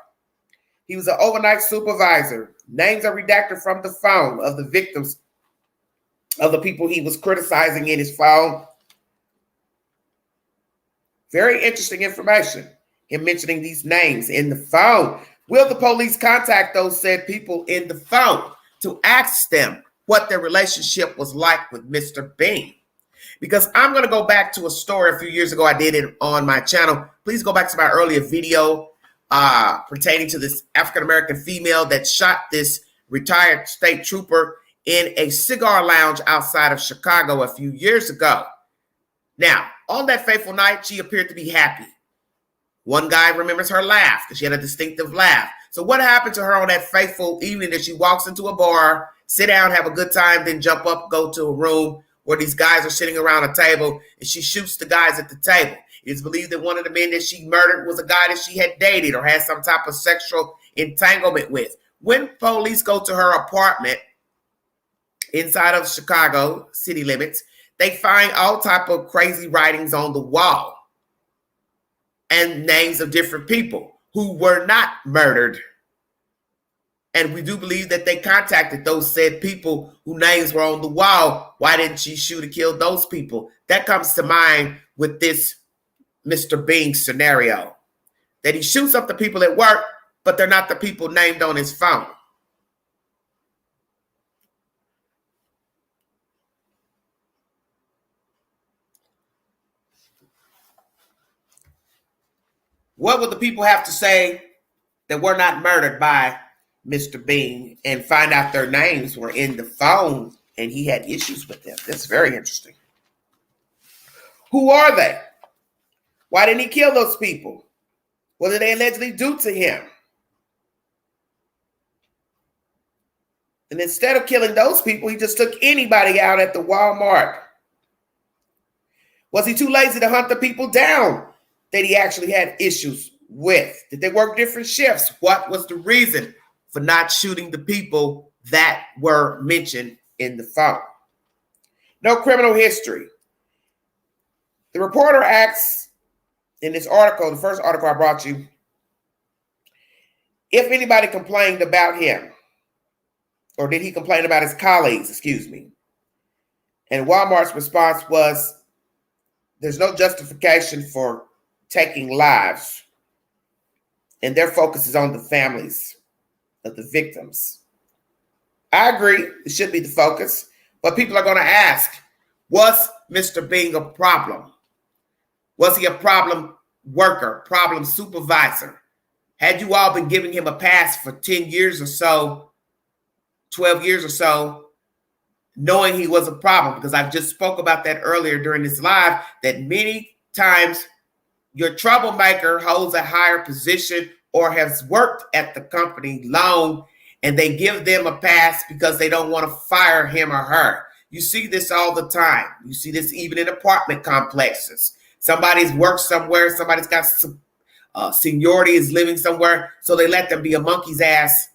He was an overnight supervisor. Names are redacted from the phone of the victims, of the people he was criticizing in his phone. Very interesting information. Him mentioning these names in the phone. Will the police contact those said people in the phone to ask them what their relationship was like with Mr. Bean? Because I'm going to go back to a story a few years ago. I did it on my channel. Please go back to my earlier video pertaining to this African-American female that shot this retired state trooper in a cigar lounge outside of Chicago a few years ago. Now, on that fateful night, she appeared to be happy. One guy remembers her laugh, because she had a distinctive laugh. So what happened to her on that fateful evening that she walks into a bar, sit down, have a good time, then jump up, go to a room where these guys are sitting around a table, and she shoots the guys at the table. It is believed that one of the men that she murdered was a guy that she had dated or had some type of sexual entanglement with. When police go to her apartment inside of Chicago city limits, they find all type of crazy writings on the wall and names of different people who were not murdered. And we do believe that they contacted those said people whose names were on the wall. Why didn't she shoot and kill those people? That comes to mind with this Mr. Bean scenario. That he shoots up the people at work, but they're not the people named on his phone. What would the people have to say that were not murdered by Mr. Bean and find out their names were in the phone and he had issues with them? That's very interesting. Who are they? Why didn't he kill those people? What did they allegedly do to him? And instead of killing those people, he just took anybody out at the Walmart. Was he too lazy to hunt the people down that he actually had issues with? Did they work different shifts? What was the reason for not shooting the people that were mentioned in the phone? No criminal history. The reporter asks in this article, the first article I brought you, if anybody complained about him, or did he complain about his colleagues, excuse me. And Walmart's response was, there's no justification for taking lives, and their focus is on the families of the victims. I agree, it should be the focus, but people are going to ask, was Mr. Bean a problem? Was he a problem worker, problem supervisor? Had you all been giving him a pass for 10 years or so, 12 years or so, knowing he was a problem? Because I just spoke about that earlier during this live, that many times your troublemaker holds a higher position or has worked at the company long, and they give them a pass because they don't want to fire him or her. You see this all the time. You see this even in apartment complexes. Somebody's worked somewhere, somebody's got some seniority, is living somewhere, so they let them be a monkey's ass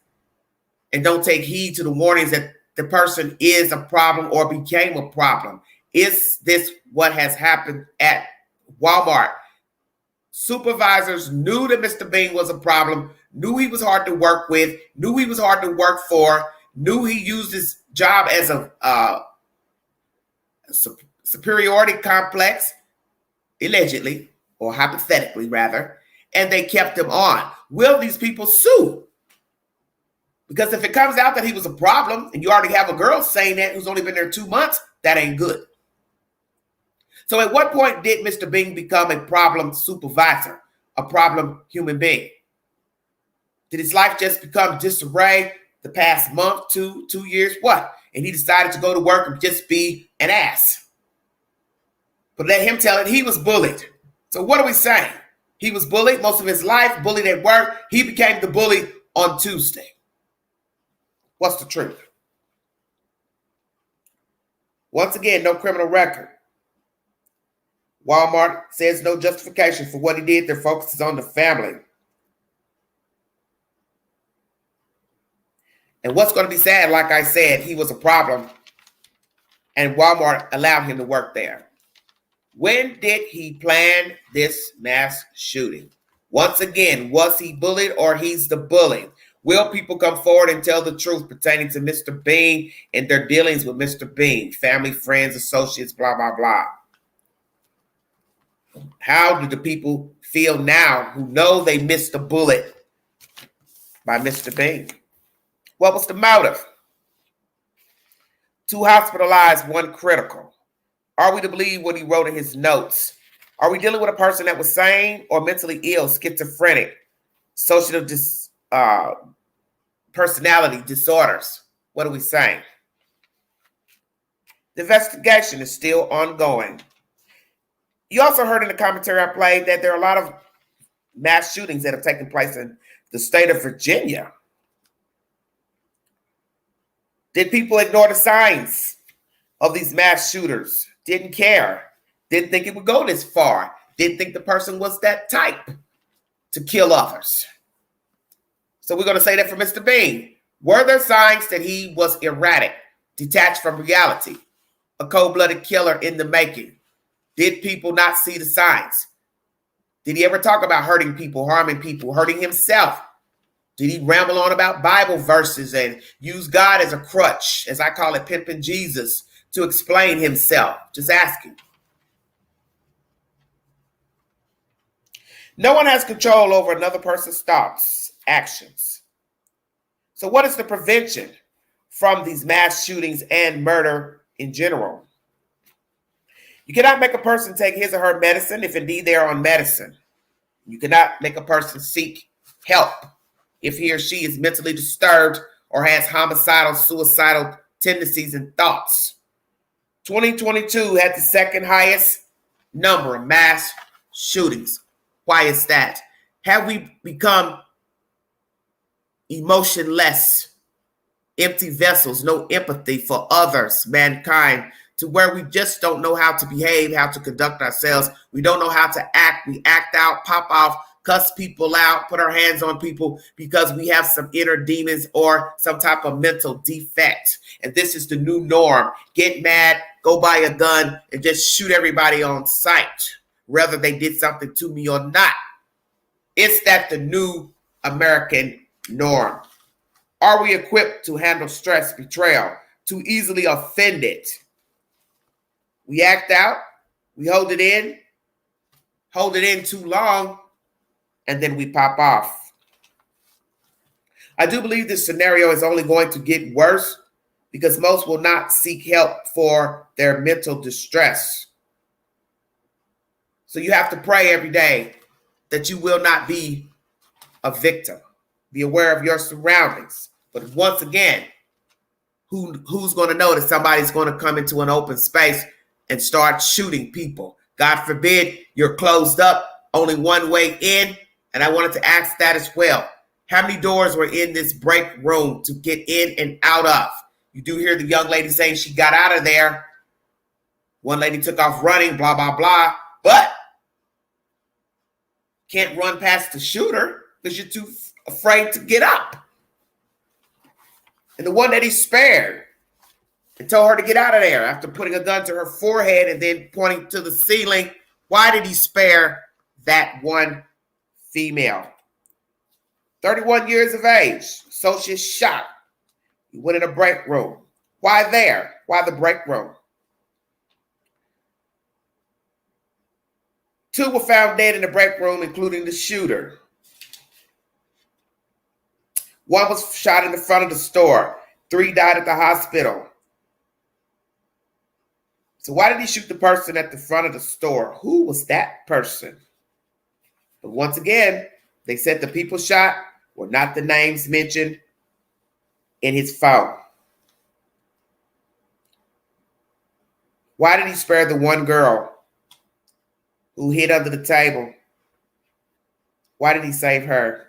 and don't take heed to the warnings that the person is a problem or became a problem. Is this what has happened at Walmart? Supervisors knew that Mr. Bean was a problem, knew he was hard to work with, knew he was hard to work for, knew he used his job as a superiority complex, allegedly, or hypothetically rather, and they kept him on. Will these people sue? Because if it comes out that he was a problem, and you already have a girl saying that who's only been there 2 months, that ain't good. So at what point did Mr. Bean become a problem supervisor, a problem human being? Did his life just become disarray the past month, 2 years? What? And he decided to go to work and just be an ass. But let him tell it, he was bullied. So what are we saying? He was bullied most of his life, bullied at work. He became the bully on Tuesday. What's the truth? Once again, no criminal record. Walmart says no justification for what he did. Their focus is on the family. And what's going to be sad, like I said, he was a problem, and Walmart allowed him to work there. When did he plan this mass shooting? Once again, was he bullied or he's the bully? Will people come forward and tell the truth pertaining to Mr. Bean and their dealings with Mr. Bean? Family, friends, associates, blah, blah, blah. How do the people feel now who know they missed a bullet by Mr. Bean. What was the motive? 2 hospitalized, 1 critical. Are we to believe what he wrote in his notes? Are we dealing with a person that was sane or mentally ill, schizophrenic, social personality disorders? What are we saying? The investigation is still ongoing. You also heard in the commentary I played that there are a lot of mass shootings that have taken place in the state of Virginia. Did people ignore the signs of these mass shooters? Didn't care. Didn't think it would go this far. Didn't think the person was that type to kill others. So we're going to say that for Mr. Bean. Were there signs that he was erratic, detached from reality, a cold-blooded killer in the making? Did people not see the signs? Did he ever talk about hurting people, harming people, hurting himself? Did he ramble on about Bible verses and use God as a crutch, as I call it, pimping Jesus, to explain himself? Just asking. No one has control over another person's thoughts, actions. So what is the prevention from these mass shootings and murder in general? You cannot make a person take his or her medicine if indeed they are on medicine. You cannot make a person seek help if he or she is mentally disturbed or has homicidal, suicidal tendencies and thoughts. 2022 had the second highest number of mass shootings. Why is that? Have we become emotionless, empty vessels, no empathy for others, mankind, to where we just don't know how to behave, how to conduct ourselves? We don't know how to act. We act out, pop off, cuss people out, put our hands on people because we have some inner demons or some type of mental defect. And this is the new norm. Get mad, go buy a gun, and just shoot everybody on sight, whether they did something to me or not. Is that the new American norm? Are we equipped to handle stress, betrayal, too easily offended? We act out, we hold it in too long, and then we pop off. I do believe this scenario is only going to get worse because most will not seek help for their mental distress. So you have to pray every day that you will not be a victim. Be aware of your surroundings. But once again, who's going to know that somebody's going to come into an open space and start shooting people? God forbid you're closed up, only one way in. And I wanted to ask that as well. How many doors were in this break room to get in and out of? You do hear the young lady saying she got out of there. One lady took off running, blah, blah, blah. But can't run past the shooter because you're too afraid to get up. And the one that he spared and told her to get out of there after putting a gun to her forehead and then pointing to the ceiling. Why did he spare that one female? 31 years of age, associate shot. He went in a break room. Why there? Why the break room? 2 were found dead in the break room, including the shooter. 1 was shot in the front of the store. 3 died at the hospital. So why did he shoot the person at the front of the store? Who was that person? But once again, they said the people shot were not the names mentioned in his phone. Why did he spare the one girl who hid under the table? Why did he save her?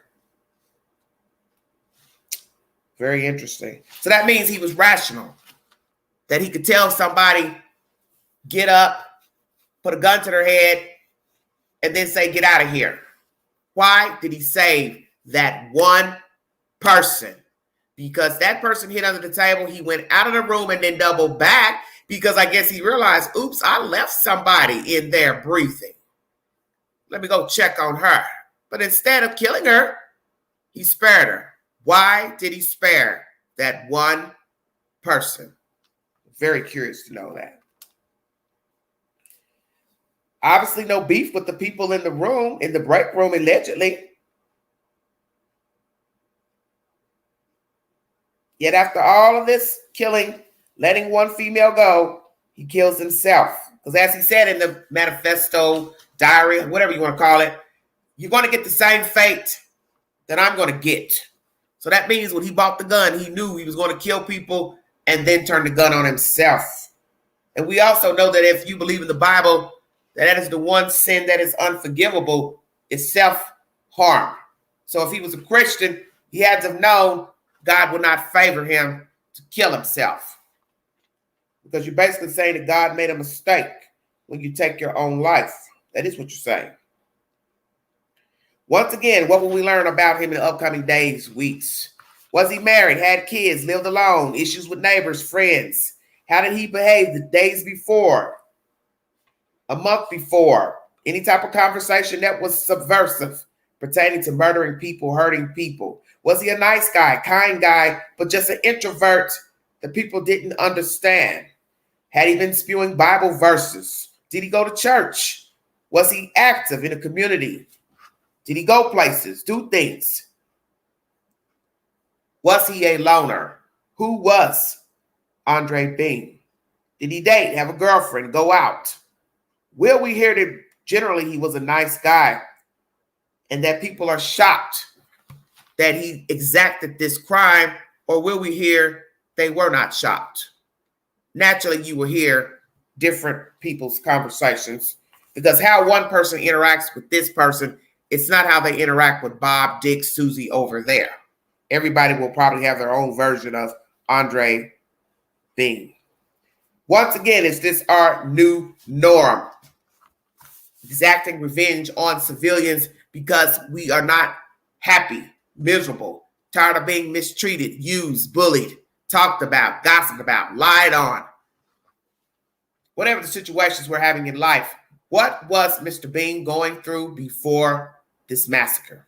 Very interesting. So that means he was rational. That he could tell somebody, get up, put a gun to their head, and then say, get out of here. Why did he save that one person? Because that person hid under the table. He went out of the room and then doubled back because I guess he realized, oops, I left somebody in there breathing. Let me go check on her. But instead of killing her, he spared her. Why did he spare that one person? Very curious to know that. Obviously, no beef with the people in the room, in the break room, allegedly. Yet after all of this killing, letting one female go, he kills himself. Because as he said in the manifesto, diary, whatever you want to call it, you're going to get the same fate that I'm going to get. So that means when he bought the gun, he knew he was going to kill people and then turn the gun on himself. And we also know that if you believe in the Bible, that is the one sin that is unforgivable, is self-harm. So if he was a Christian, he had to have known God would not favor him to kill himself. Because you're basically saying that God made a mistake when you take your own life. That is what you're saying. Once again, what will we learn about him in the upcoming days, weeks? Was he married, had kids, lived alone, issues with neighbors, friends? How did he behave the days before, a month before? Any type of conversation that was subversive pertaining to murdering people, hurting people? Was he a nice guy, kind guy, but just an introvert that people didn't understand? Had he been spewing Bible verses? Did he go to church? Was he active in the community? Did he go places, do things? Was he a loner? Who was Andre Bean? Did he date, have a girlfriend, go out? Will we hear that generally he was a nice guy and that people are shocked that he exacted this crime, or will we hear they were not shocked? Naturally, you will hear different people's conversations because how one person interacts with this person, it's not how they interact with Bob, Dick, Susie over there. Everybody will probably have their own version of Andre Bean. Once again, is this our new norm? Exacting revenge on civilians because we are not happy, miserable, tired of being mistreated, used, bullied, talked about, gossiped about, lied on. Whatever the situations we're having in life, what was Mr. Bean going through before this massacre?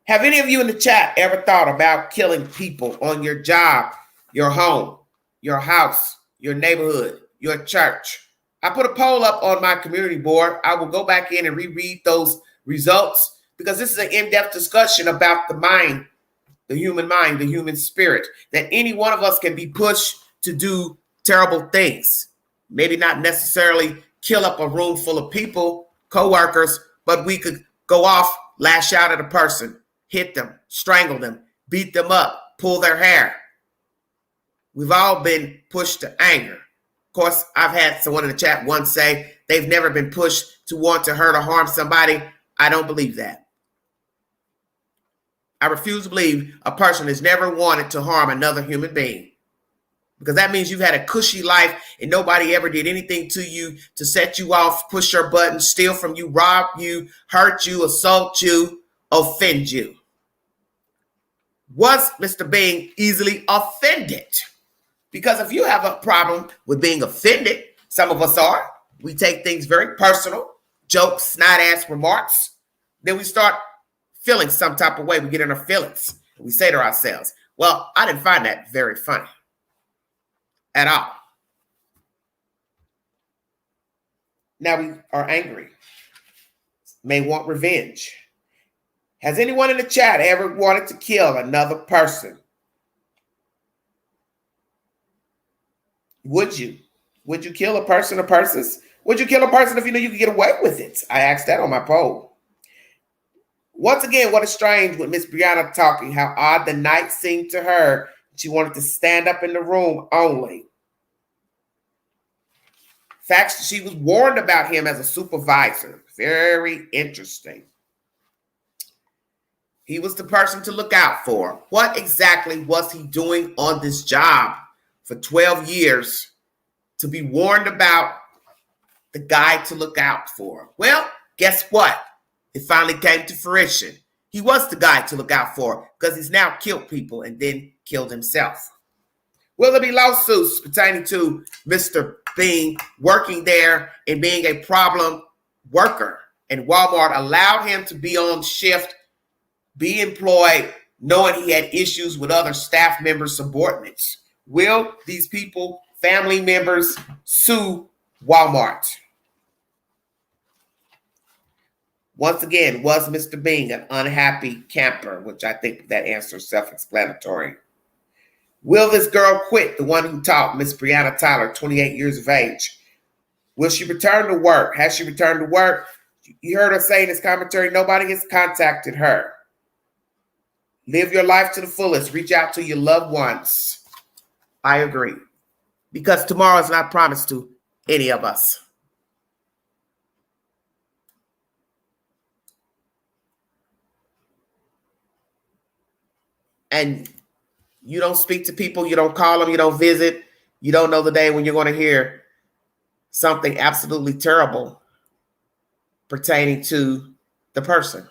Have any of you in the chat ever thought about killing people on your job, your home, your house, your neighborhood, your church? I put a poll up on my community board. I will go back in and reread those results because this is an in-depth discussion about the mind, the human spirit, that any one of us can be pushed to do terrible things. Maybe not necessarily kill up a room full of people, co-workers, but we could go off, lash out at a person, hit them, strangle them, beat them up, pull their hair. We've all been pushed to anger. Of course, I've had someone in the chat once say they've never been pushed to want to hurt or harm somebody. I don't believe that. I refuse to believe a person has never wanted to harm another human being, because that means you've had a cushy life and nobody ever did anything to you to set you off, push your buttons, steal from you, rob you, hurt you, assault you, offend you. Was Mr. Bean easily offended? Because if you have a problem with being offended, some of us are, we take things very personal, jokes, snide-ass remarks, then we start feeling some type of way. We get in our feelings. We say to ourselves, well, I didn't find that very funny at all. Now we are angry, may want revenge. Has anyone in the chat ever wanted to kill another person? Would you? Would you kill a person or persons? Would you kill a person if you knew you could get away with it? I asked that on my poll. Once again, what is strange with Miss Brianna talking, how odd the night seemed to her. She wanted to stand up in the room only. Facts, she was warned about him as a supervisor. Very interesting. He was the person to look out for. What exactly was he doing on this job for 12 years to be warned about the guy to look out for? Well, guess what? It finally came to fruition. He was the guy to look out for because he's now killed people and then killed himself. Will there be lawsuits pertaining to Mr. Bean working there and being a problem worker? And Walmart allowed him to be on shift, be employed, knowing he had issues with other staff members, subordinates. Will these people, family members, sue Walmart? Once again, was Mr. Bing an unhappy camper? Which I think that answer is self-explanatory. Will this girl quit? The one who taught Miss Breonna Tyler, 28 years of age. Will she return to work? Has she returned to work? You heard her say in this commentary, nobody has contacted her. Live your life to the fullest. Reach out to your loved ones. I agree. Because tomorrow is not promised to any of us. And you don't speak to people, you don't call them, you don't visit, you don't know the day when you're going to hear something absolutely terrible pertaining to the person.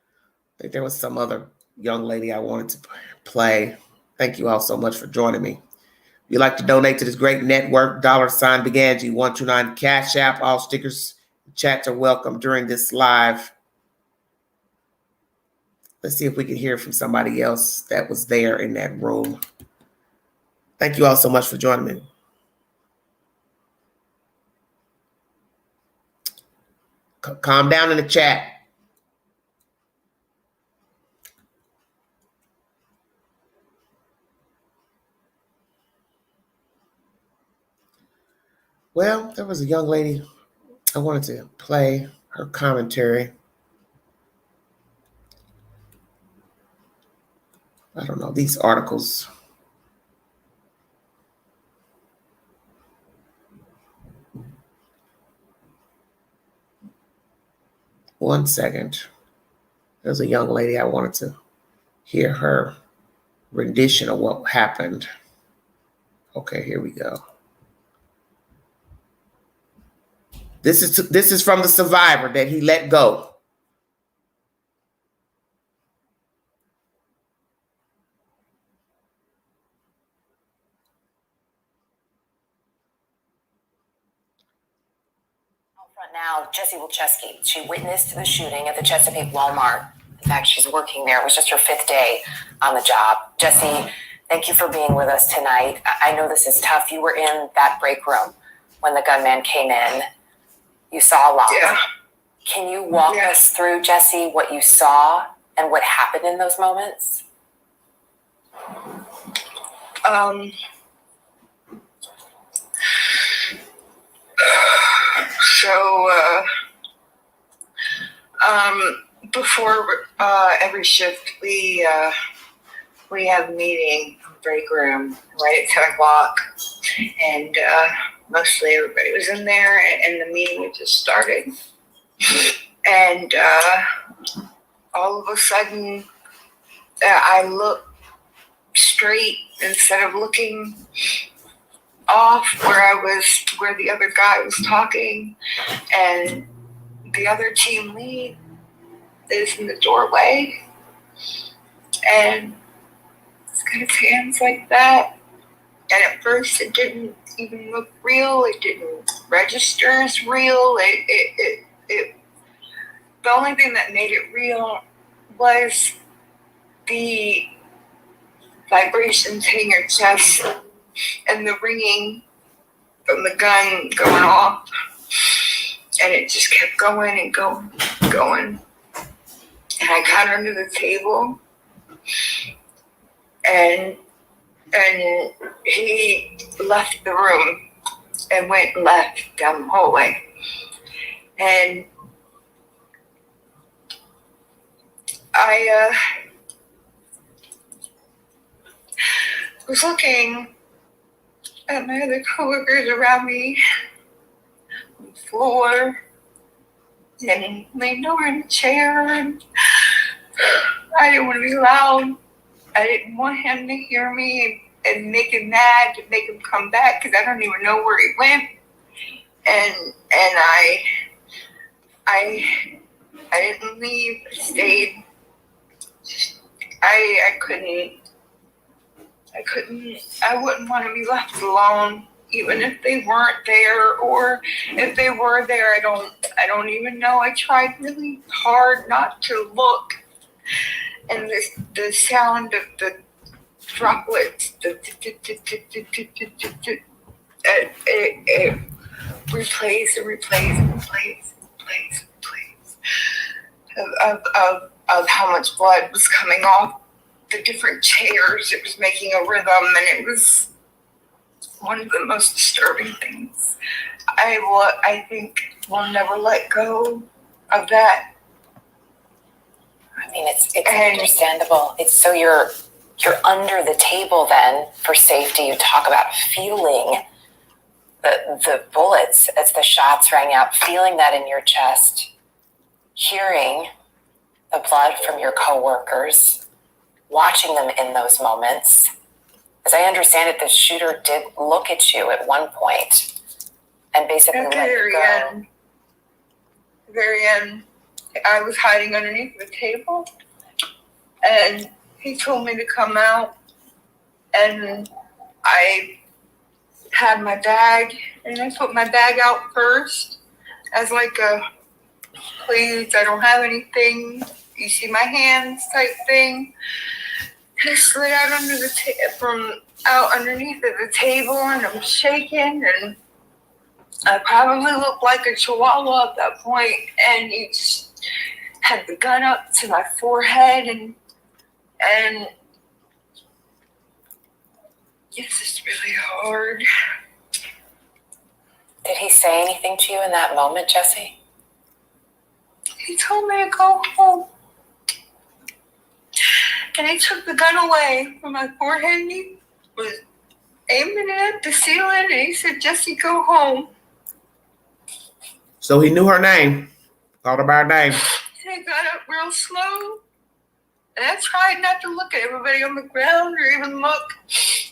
I think there was some other young lady I wanted to play. Thank you all so much for joining me. If you'd like to donate to this great network, $sign Beganji 129 Cash App. All stickers, chats are welcome during this live. Let's see if we can hear from somebody else that was there in that room. Thank you all so much for joining me. Calm down in the chat. Well, there was a young lady I wanted to play her commentary. I don't know, these articles. One second. There's a young lady I wanted to hear her rendition of what happened. Okay, here we go. This is from the survivor that he let go. Now, Jessie Wilczewski, she witnessed the shooting at the Chesapeake Walmart. In fact, she's working there. It was just her 5th day on the job. Jessie, thank you for being with us tonight. I know this is tough. You were in that break room when the gunman came in. You saw a lot. Yeah. Can you walk us through, Jessie, what you saw and what happened in those moments? Before every shift, we have a meeting in the break room right at 10 o'clock, and mostly everybody was in there, and the meeting had just started, and all of a sudden, I looked straight instead of looking off where the other guy was talking, and the other team lead is in the doorway, and he's got his hands like that, and at first it didn't even look real, it didn't register as real, it the only thing that made it real was the vibrations hitting your chest and the ringing from the gun going off, and it just kept going and going. And I got under the table, and he left the room and went left down the hallway. And I was looking at my other coworkers around me on the floor, and leaned over in a chair, and I didn't want to be loud. I didn't want him to hear me and make him mad, to make him come back, because I don't even know where he went. And I didn't leave. I stayed. I wouldn't want to be left alone, even if they weren't there, or if they were there, I don't even know. I tried really hard not to look, and the sound of the droplets, replays and replays and replays and replays and replays of how much blood was coming off the different chairs. It was making a rhythm, and it was one of the most disturbing things. I think we'll never let go of that. I mean, it's understandable. It's so you're under the table then for safety. You talk about feeling the bullets as the shots rang out, feeling that in your chest, hearing the blood from your coworkers, watching them in those moments. As I understand it, the shooter did look at you at one point and basically at the let you go. Very end, I was hiding underneath the table, and he told me to come out, and I had my bag, and I put my bag out first as like a, please, I don't have anything, you see my hands type thing. I slid out under the out underneath the table, and I'm shaking, and I probably looked like a chihuahua at that point, and he just had the gun up to my forehead, and it's just really hard. Did he say anything to you in that moment, Jesse? He told me to go home. And he took the gun away from my forehead, and he was aiming it at the ceiling, and he said, Jesse, go home. So he knew her name, called her by her name. And I got up real slow, and I tried not to look at everybody on the ground or even look.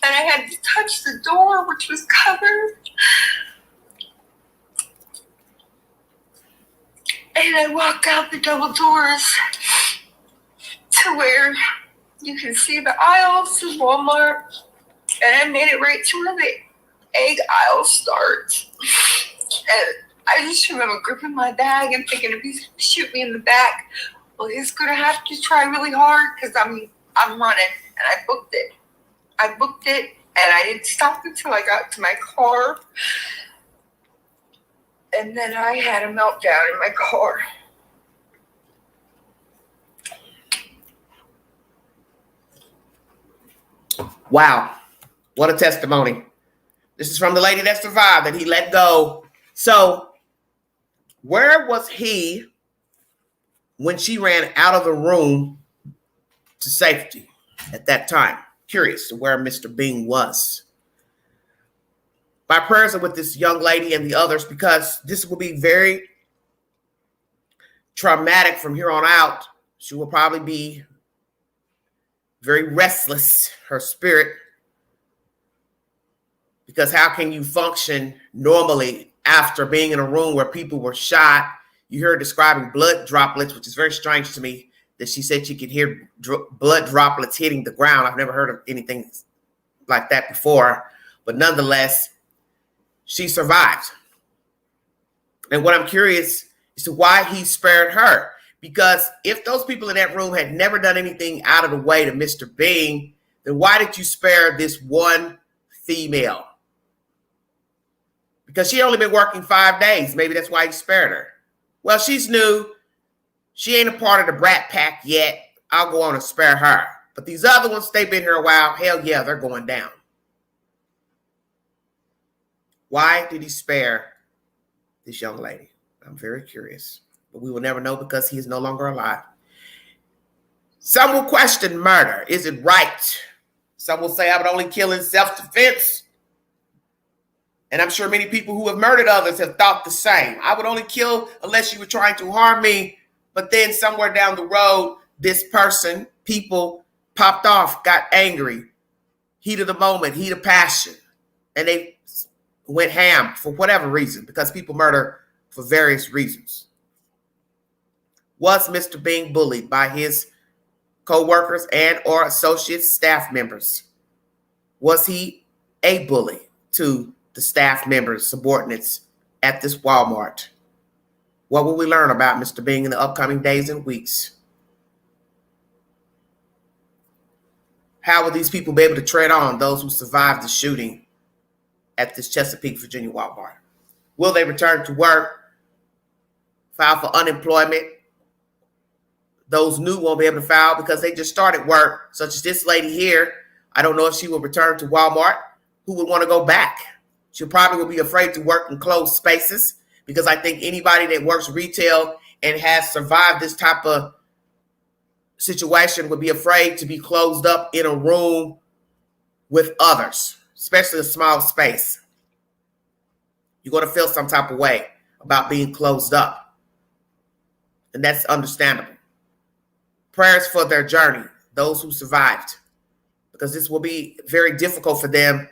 And I had to touch the door, which was covered. And I walked out the double doors to where you can see the aisles of Walmart. And I made it right to where the egg aisle starts. And I just remember gripping my bag and thinking, if he's going to shoot me in the back, well, he's going to have to try really hard because I'm running. And I booked it. And I didn't stop until I got to my car. And then I had a meltdown in my car. Wow. What a testimony. This is from the lady that survived, that he let go. So where was he when she ran out of the room to safety at that time? Curious to where Mr. Bing was. My prayers are with this young lady and the others, because this will be very traumatic from here on out. She will probably be very restless, her spirit, because how can you function normally after being in a room where people were shot? You hear her describing blood droplets, which is very strange to me, that she said she could hear blood droplets hitting the ground. I've never heard of anything like that before, but nonetheless, she survived. And what I'm curious is to why he spared her. Because if those people in that room had never done anything out of the way to Mr. Bing, then why did you spare this one female? Because she only been working 5 days. Maybe that's why he spared her. Well, she's new. She ain't a part of the brat pack yet. I'll go on and spare her. But these other ones, they've been here a while. Hell yeah, they're going down. Why did he spare this young lady? I'm very curious. But we will never know because he is no longer alive. Some will question murder. Is it right? Some will say I would only kill in self-defense. And I'm sure many people who have murdered others have thought the same. I would only kill unless you were trying to harm me. But then somewhere down the road, this person, people popped off, got angry, heat of the moment, heat of passion. And they went ham for whatever reason, because people murder for various reasons. Was Mr. Bing bullied by his co-workers and or associates, staff members? Was he a bully to the staff members, subordinates at this Walmart? What will we learn about Mr. Bing in the upcoming days and weeks? How will these people be able to tread on those who survived the shooting at this Chesapeake, Virginia Walmart? Will they return to work? File for unemployment? Those new won't be able to file because they just started work, such as this lady here. I don't know if she will return to Walmart. Who would want to go back? She probably will be afraid to work in closed spaces, because I think anybody that works retail and has survived this type of situation would be afraid to be closed up in a room with others, especially a small space. You're going to feel some type of way about being closed up. And that's understandable. Prayers for their journey, those who survived, because this will be very difficult for them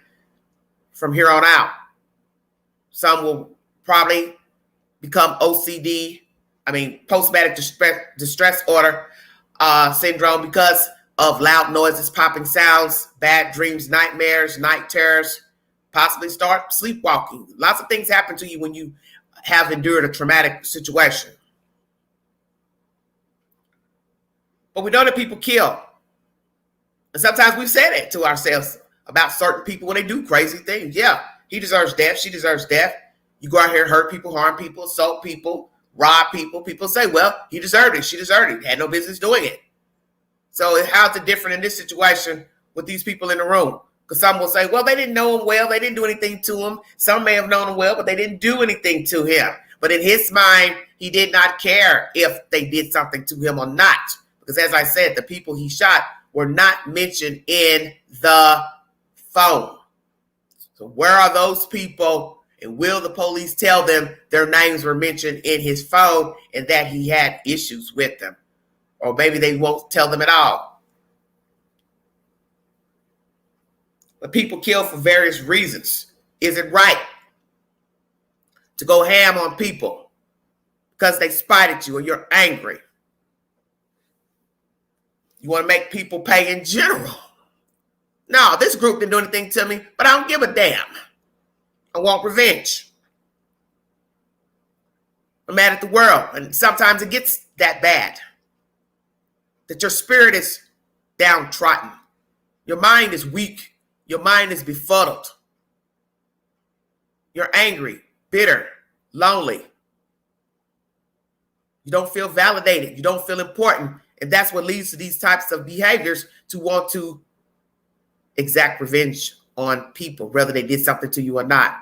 from here on out. Some will probably become OCD, post-traumatic distress order syndrome, because of loud noises, popping sounds, bad dreams, nightmares, night terrors, possibly start sleepwalking. Lots of things happen to you when you have endured a traumatic situation. But we know that people kill. And sometimes we've said it to ourselves about certain people when they do crazy things. Yeah, he deserves death. She deserves death. You go out here and hurt people, harm people, assault people, rob people. People say, well, he deserved it. She deserved it. Had no business doing it. So how's it different in this situation with these people in the room? Because some will say, well, they didn't know him well. They didn't do anything to him. Some may have known him well, but they didn't do anything to him. But in his mind, he did not care if they did something to him or not. Because as I said, the people he shot were not mentioned in the phone. So where are those people? And will the police tell them their names were mentioned in his phone and that he had issues with them? Or maybe they won't tell them at all. But people kill for various reasons. Is it right to go ham on people because they spited you or you're angry? You want to make people pay in general? No, this group didn't do anything to me, but I don't give a damn. I want revenge. I'm mad at the world, and sometimes it gets that bad that your spirit is downtrodden. Your mind is weak. Your mind is befuddled. You're angry, bitter, lonely. You don't feel validated. You don't feel important. And that's what leads to these types of behaviors, to want to exact revenge on people, whether they did something to you or not.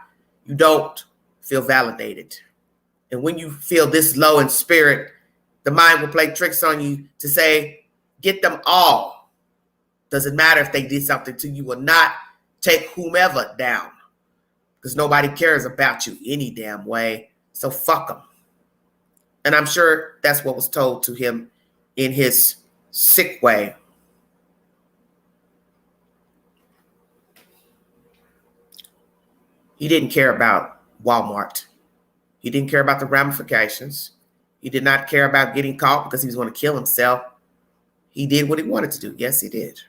You don't feel validated. And when you feel this low in spirit, the mind will play tricks on you to say, get them all. Doesn't matter if they did something to you or not. Take whomever down. Because nobody cares about you any damn way. So fuck them. And I'm sure that's what was told to him in his sick way. He didn't care about Walmart. He didn't care about the ramifications. He did not care about getting caught because he was going to kill himself. He did what he wanted to do. Yes, he did.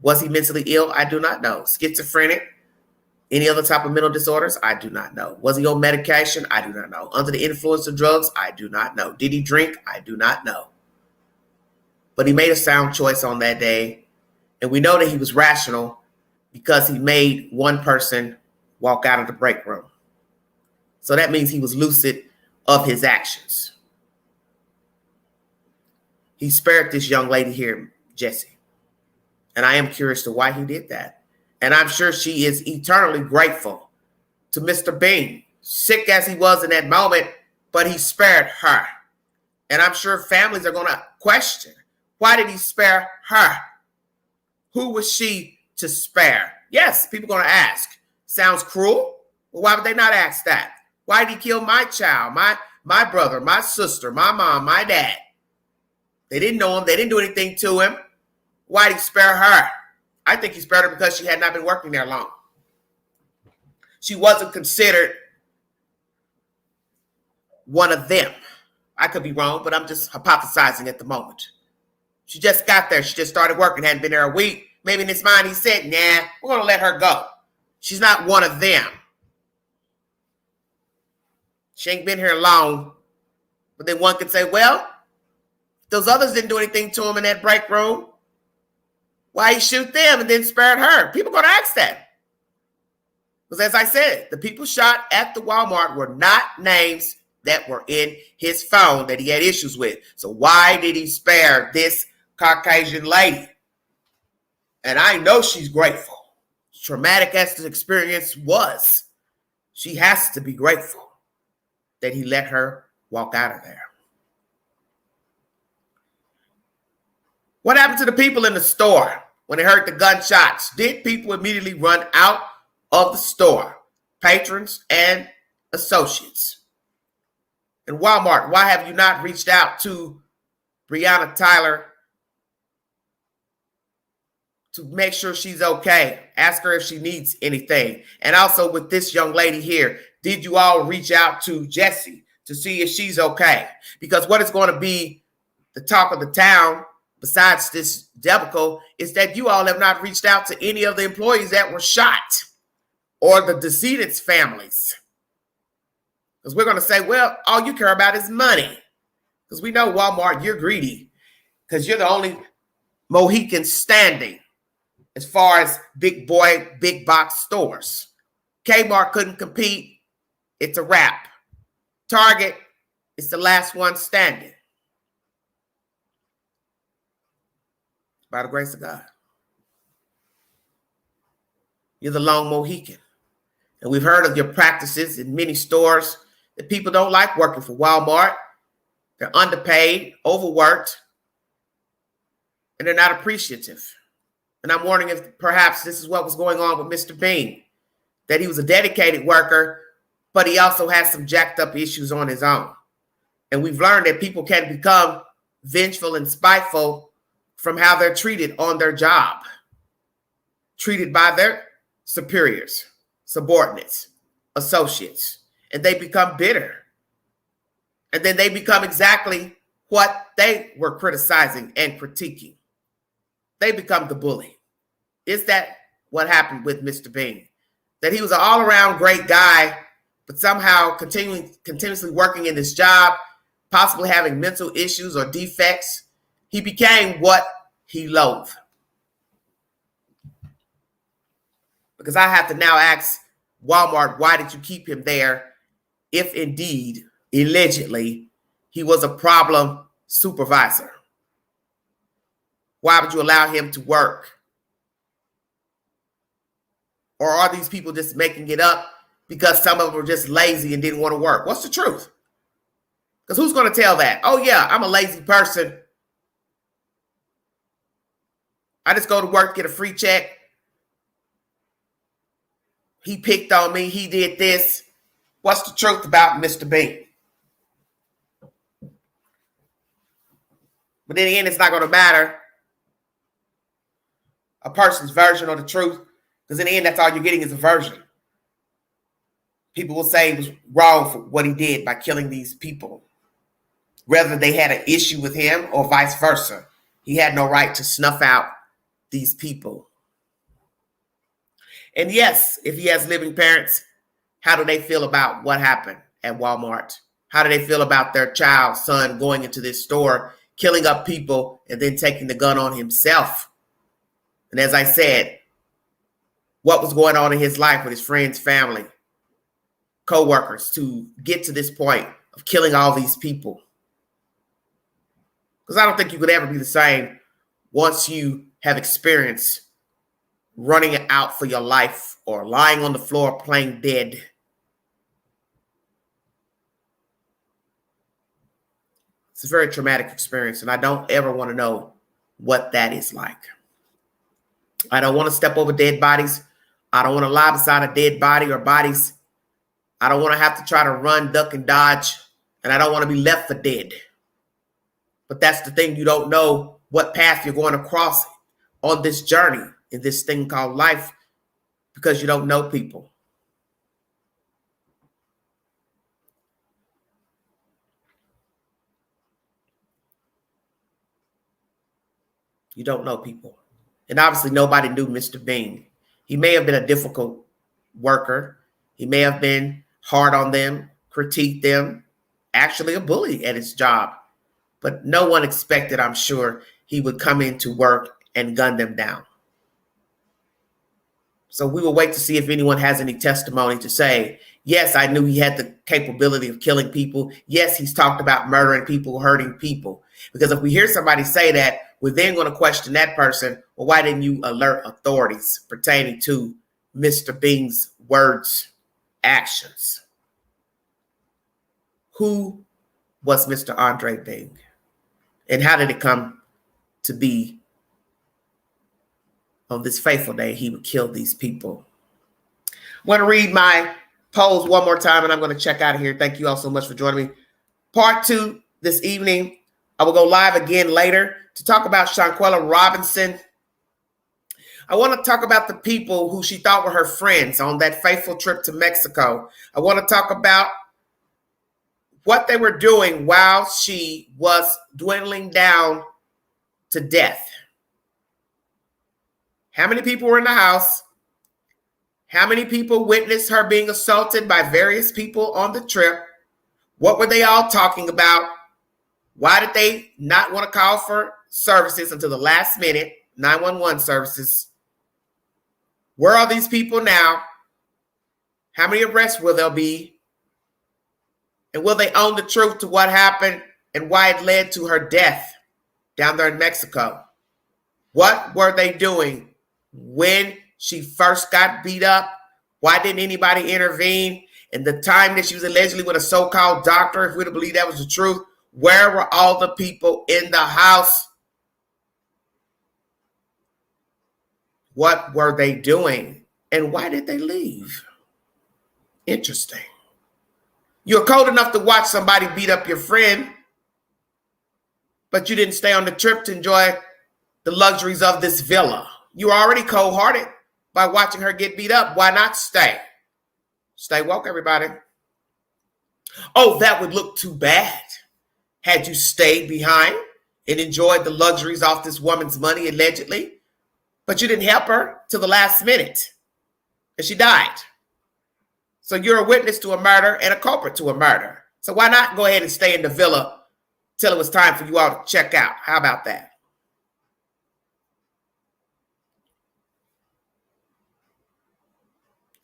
Was he mentally ill? I do not know. Schizophrenic? Any other type of mental disorders? I do not know. Was he on medication? I do not know. Under the influence of drugs? I do not know. Did he drink? I do not know. But he made a sound choice on that day. And we know that he was rational because he made one person walk out of the break room. So that means he was lucid of his actions. He spared this young lady here, Jessie. And I am curious to why he did that. And I'm sure she is eternally grateful to Mr. Bean, sick as he was in that moment, but he spared her. And I'm sure families are going to question, why did he spare her? Who was she to spare? Yes, people are going to ask. Sounds cruel? Well, why would they not ask that? Why did he kill my child, my brother, my sister, my mom, my dad? They didn't know him. They didn't do anything to him. Why did he spare her? I think he spared her because she had not been working there long. She wasn't considered one of them. I could be wrong, but I'm just hypothesizing at the moment. She just got there. She just started working, hadn't been there a week. Maybe in his mind he said, nah, we're going to let her go. She's not one of them. She ain't been here long. But then one could say, well, those others didn't do anything to him in that break room. Why he shoot them and then spared her? People are going to ask that. Because as I said, the people shot at the Walmart were not names that were in his phone that he had issues with. So why did he spare this Caucasian lady? And I know she's grateful. Traumatic as the experience was, she has to be grateful that he let her walk out of there. What happened to the people in the store when they heard the gunshots? Did people immediately run out of the store? Patrons and associates. And Walmart, why have you not reached out to Breonna Taylor to make sure she's okay? Ask her if she needs anything. And also with this young lady here, did you all reach out to Jessie to see if she's okay? Because what is going to be the talk of the town, besides this debacle, is that you all have not reached out to any of the employees that were shot or the decedent's families. Because we're going to say, well, all you care about is money. Because we know Walmart, you're greedy. Because you're the only Mohican standing as far as big boy, big box stores. Kmart couldn't compete. It's a wrap. Target is the last one standing. By the grace of God. You're the lone Mohican. And we've heard of your practices in many stores that people don't like working for Walmart. They're underpaid, overworked, and they're not appreciative. And I'm wondering if perhaps this is what was going on with Mr. Bean, that he was a dedicated worker, but he also has some jacked up issues on his own. And we've learned that people can become vengeful and spiteful from how they're treated on their job, treated by their superiors, subordinates, associates, and they become bitter. And then they become exactly what they were criticizing and critiquing. They become the bully. Is that what happened with Mr. Bean? That he was an all-around great guy, but somehow continuously working in this job, possibly having mental issues or defects, he became what he loathed. Because I have to now ask Walmart, why did you keep him there if indeed, allegedly, he was a problem supervisor? Why would you allow him to work? Or are these people just making it up because some of them were just lazy and didn't want to work? What's the truth? Because who's going to tell that? Oh, yeah, I'm a lazy person. I just go to work, get a free check. He picked on me. He did this. What's the truth about Mr. Bean? But in the end, it's not going to matter a person's version of the truth, because in the end, that's all you're getting is a version. People will say he was wrong for what he did by killing these people, whether they had an issue with him or vice versa. He had no right to snuff out these people. And yes, if he has living parents, how do they feel about what happened at Walmart? How do they feel about their child, son, going into this store, killing up people, and then taking the gun on himself? And as I said, what was going on in his life with his friends, family, co-workers to get to this point of killing all these people? Because I don't think you could ever be the same once you have experienced running out for your life or lying on the floor playing dead. It's a very traumatic experience, and I don't ever want to know what that is like. I don't want to step over dead bodies. I don't want to lie beside a dead body or bodies. I don't want to have to try to run, duck, and dodge, and I don't want to be left for dead. But that's the thing. You don't know what path you're going to cross on this journey, in this thing called life, because you don't know people. You don't know people. And obviously nobody knew Mr. Bean. He may have been a difficult worker. He may have been hard on them, critiqued them, actually a bully at his job. But no one expected, I'm sure, he would come into work and gun them down. So we will wait to see if anyone has any testimony to say, yes, I knew he had the capability of killing people. Yes, he's talked about murdering people, hurting people. Because if we hear somebody say that, we're then going to question that person. Well, why didn't you alert authorities pertaining to Mr. Bing's words, actions? Who was Mr. Andre Bing? And how did it come to be on this fateful day he would kill these people? I want to read my polls one more time, and I'm going to check out of here. Thank you all so much for joining me. Part 2 this evening. I will go live again later to talk about Shanquella Robinson. I want to talk about the people who she thought were her friends on that fateful trip to Mexico. I want to talk about what they were doing while she was dwindling down to death. How many people were in the house? How many people witnessed her being assaulted by various people on the trip? What were they all talking about? Why did they not want to call for services until the last minute, 911 services? Where are these people now? How many arrests will there be? And will they own the truth to what happened and why it led to her death down there in Mexico? What were they doing when she first got beat up? Why didn't anybody intervene? And the time that she was allegedly with a so-called doctor, if we don't believe that was the truth, where were all the people in the house? What were they doing? And why did they leave? Interesting. You're cold enough to watch somebody beat up your friend, but you didn't stay on the trip to enjoy the luxuries of this villa. You were already cold-hearted by watching her get beat up. Why not stay? Stay woke, everybody. Oh, that would look too bad had you stayed behind and enjoyed the luxuries off this woman's money, allegedly. But you didn't help her till the last minute, and she died. So you're a witness to a murder and a culprit to a murder. So why not go ahead and stay in the villa till it was time for you all to check out? How about that?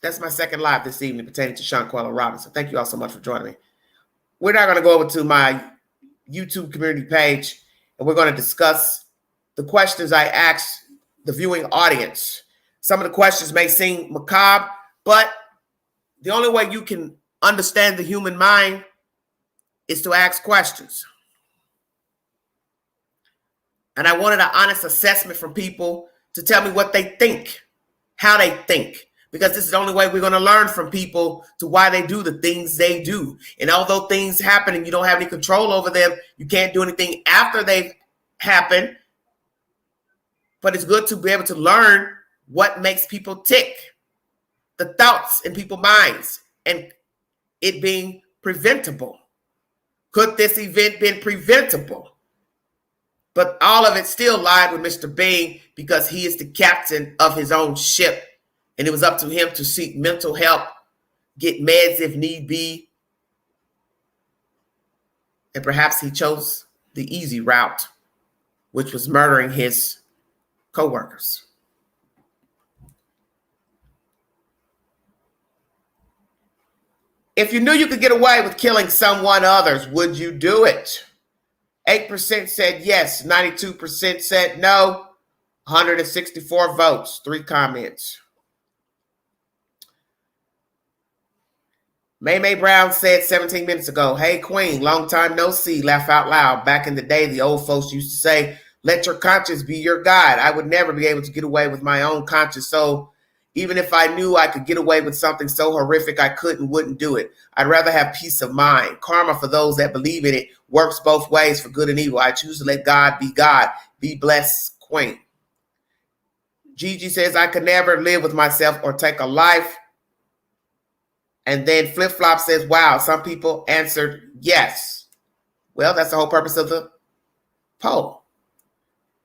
That's my second live this evening pertaining to Shanquella Robinson. Thank you all so much for joining me. We're now going to go over to my YouTube community page, and we're going to discuss the questions I asked the viewing audience. Some of the questions may seem macabre, but the only way you can understand the human mind is to ask questions. And I wanted an honest assessment from people to tell me what they think, how they think, because this is the only way we're going to learn from people to why they do the things they do. And although things happen and you don't have any control over them, you can't do anything after they've happened. But it's good to be able to learn what makes people tick, the thoughts in people's minds, and it being preventable. Could this event been preventable? But all of it still lied with Mr. Bing because he is the captain of his own ship. And it was up to him to seek mental help, get meds if need be. And perhaps he chose the easy route, which was murdering his co-workers. If you knew you could get away with killing someone others, would you do it? 8% said yes, 92% said no, 164 votes, 3 comments. May Brown said 17 minutes ago, hey, Queen, long time no see, laugh out loud. Back in the day, the old folks used to say, let your conscience be your guide. I would never be able to get away with my own conscience. So even if I knew I could get away with something so horrific, I wouldn't do it. I'd rather have peace of mind. Karma for those that believe in it works both ways for good and evil. I choose to let God be God. Be blessed, Queen. Gigi says, I could never live with myself or take a life. And then Flip Flop says, wow, some people answered yes. Well, that's the whole purpose of the poll.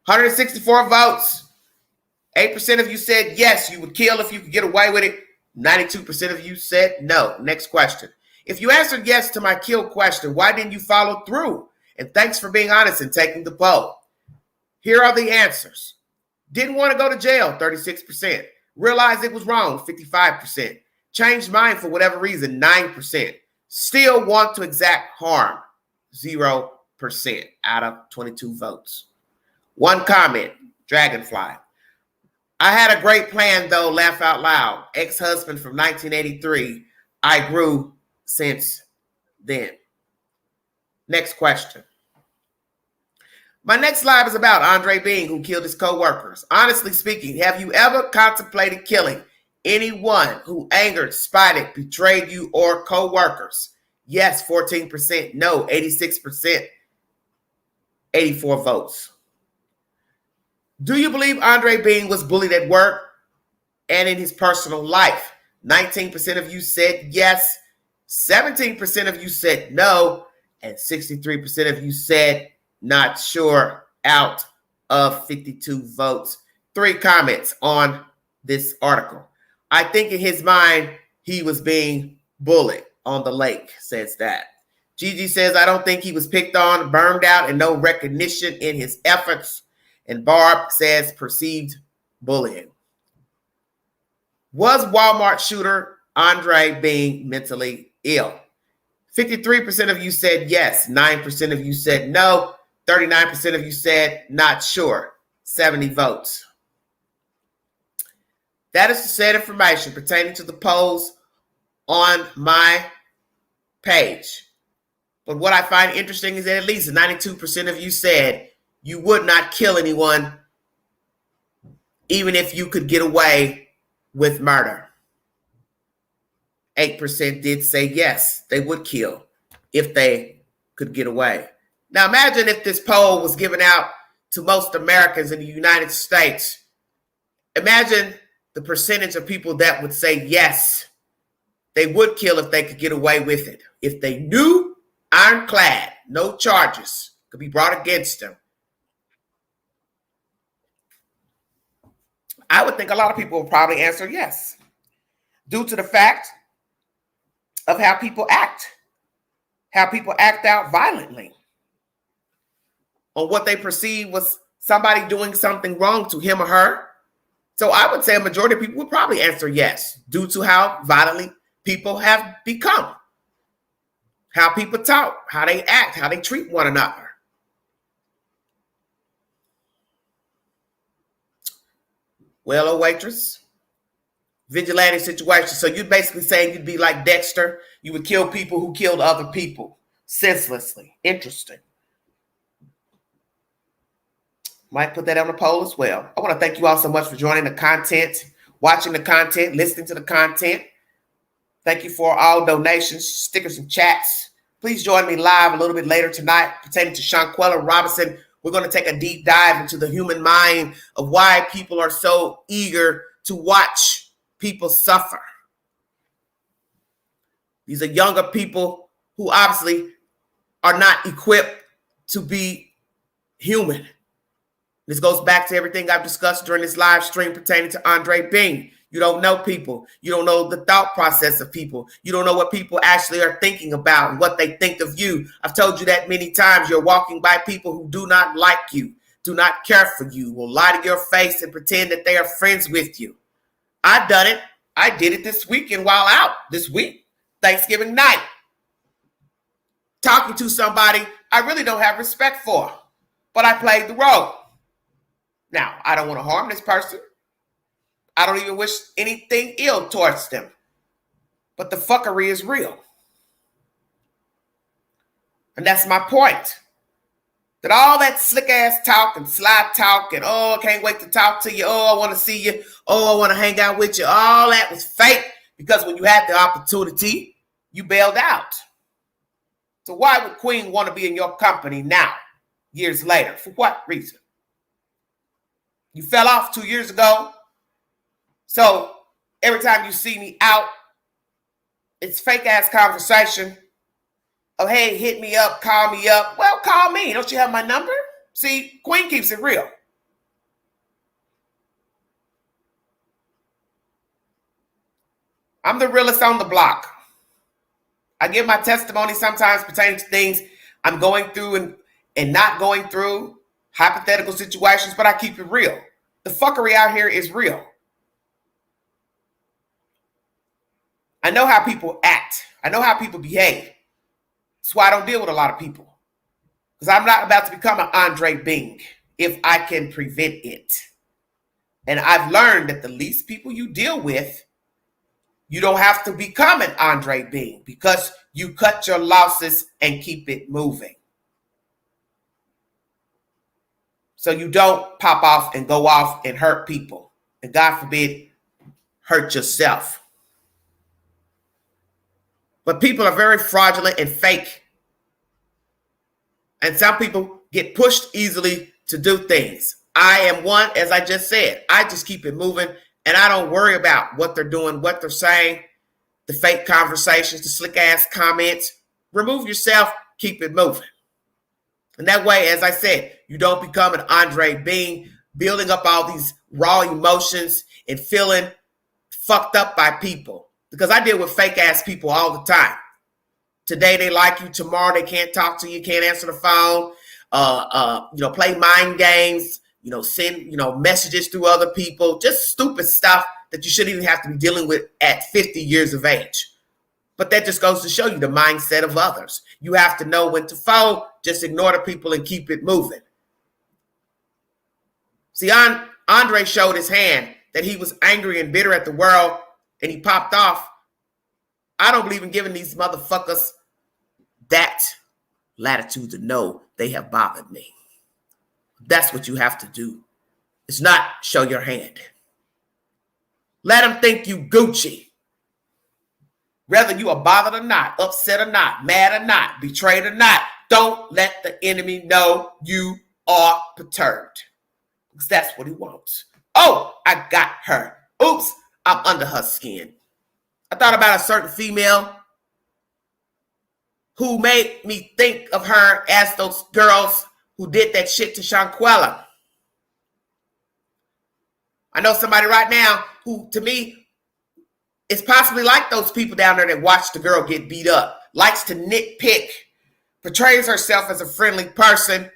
164 votes. 8% of you said yes, you would kill if you could get away with it. 92% of you said no. Next question. If you answered yes to my kill question, why didn't you follow through? And thanks for being honest and taking the poll. Here are the answers. Didn't want to go to jail, 36%. Realized it was wrong, 55%. Changed mind for whatever reason, 9%. Still want to exact harm, 0% out of 22 votes. One comment, Dragonfly. I had a great plan, though, laugh out loud. Ex-husband from 1983. I grew since then. Next question. My next live is about Andre Being, who killed his co-workers. Honestly speaking, have you ever contemplated killing anyone who angered, spited, betrayed you, or co-workers? Yes, 14%. No, 86%. 84 votes. Do you believe Andre Being was bullied at work and in his personal life? 19% of you said yes. 17% of you said no. And 63% of you said not sure out of 52 votes. 3 comments on this article. I think in his mind, he was being bullied on the lake, says that. Gigi says, I don't think he was picked on, burned out, and no recognition in his efforts. And Barb says perceived bullying. Was Walmart shooter Andre Being mentally ill? 53% of you said yes. 9% of you said no. 39% of you said not sure. 70 votes. That is the said information pertaining to the polls on my page. But what I find interesting is that at least 92% of you said you would not kill anyone even if you could get away with murder. 8% did say yes, they would kill if they could get away. Now imagine if this poll was given out to most Americans in the United States. Imagine the percentage of people that would say yes, they would kill if they could get away with it. If they knew, ironclad, no charges could be brought against them. I would think a lot of people will probably answer yes, due to the fact of how people act out violently on what they perceive was somebody doing something wrong to him or her. So I would say a majority of people would probably answer yes, due to how violently people have become, how people talk, how they act, how they treat one another. Well, oh waitress, vigilante situation. So you're basically saying you'd be like Dexter. You would kill people who killed other people senselessly. Interesting. Might put that on the poll as well. I want to thank you all so much for joining the content, watching the content, listening to the content. Thank you for all donations, stickers, and chats. Please join me live a little bit later tonight pertaining to Shanquella Robinson. We're going to take a deep dive into the human mind of why people are so eager to watch people suffer. These are younger people who obviously are not equipped to be human. This goes back to everything I've discussed during this live stream pertaining to Andre Being. You don't know people. You don't know the thought process of people. You don't know what people actually are thinking about and what they think of you. I've told you that many times. You're walking by people who do not like you, do not care for you, will lie to your face and pretend that they are friends with you. I've done it. I did it this weekend while out this week, Thanksgiving night. Talking to somebody I really don't have respect for, but I played the role. Now, I don't want to harm this person. I don't even wish anything ill towards them. But the fuckery is real. And that's my point. That all that slick ass talk and sly talk and, oh, I can't wait to talk to you. Oh, I want to see you. Oh, I want to hang out with you. All that was fake because when you had the opportunity, you bailed out. So why would Queen want to be in your company now, years later? For what reason? You fell off 2 years ago. So every time you see me out, it's fake ass conversation. Oh, hey, hit me up, call me up. Well, call me. Don't you have my number? See, Queen keeps it real. I'm the realest on the block. I give my testimony sometimes pertaining to things I'm going through and not going through, hypothetical situations, but I keep it real. The fuckery out here is real. I know how people act. I know how people behave. That's why I don't deal with a lot of people. Because I'm not about to become an Andre Bing if I can prevent it. And I've learned that the least people you deal with, you don't have to become an Andre Bing because you cut your losses and keep it moving. So you don't pop off and go off and hurt people. And God forbid, hurt yourself. But people are very fraudulent and fake. And some people get pushed easily to do things. I am one, as I just said. I just keep it moving, and I don't worry about what they're doing, what they're saying, the fake conversations, the slick-ass comments. Remove yourself, keep it moving. And that way, as I said, you don't become an Andre Bing, building up all these raw emotions and feeling fucked up by people. Because I deal with fake-ass people all the time. Today they like you, tomorrow they can't talk to you, can't answer the phone, play mind games, send, messages through other people, just stupid stuff that you shouldn't even have to be dealing with at 50 years of age. But that just goes to show you the mindset of others. You have to know when to fold, just ignore the people and keep it moving. See, Andre showed his hand that he was angry and bitter at the world and he popped off. I don't believe in giving these motherfuckers that latitude to know they have bothered me. That's what you have to do. It's not show your hand. Let them think you Gucci. Whether you are bothered or not, upset or not, mad or not, betrayed or not, don't let the enemy know you are perturbed. Because that's what he wants. Oh, I got her. Oops, I'm under her skin. I thought about a certain female who made me think of her as those girls who did that shit to Shanquella. I know somebody right now who, to me, is possibly like those people down there that watch the girl get beat up, likes to nitpick, portrays herself as a friendly person,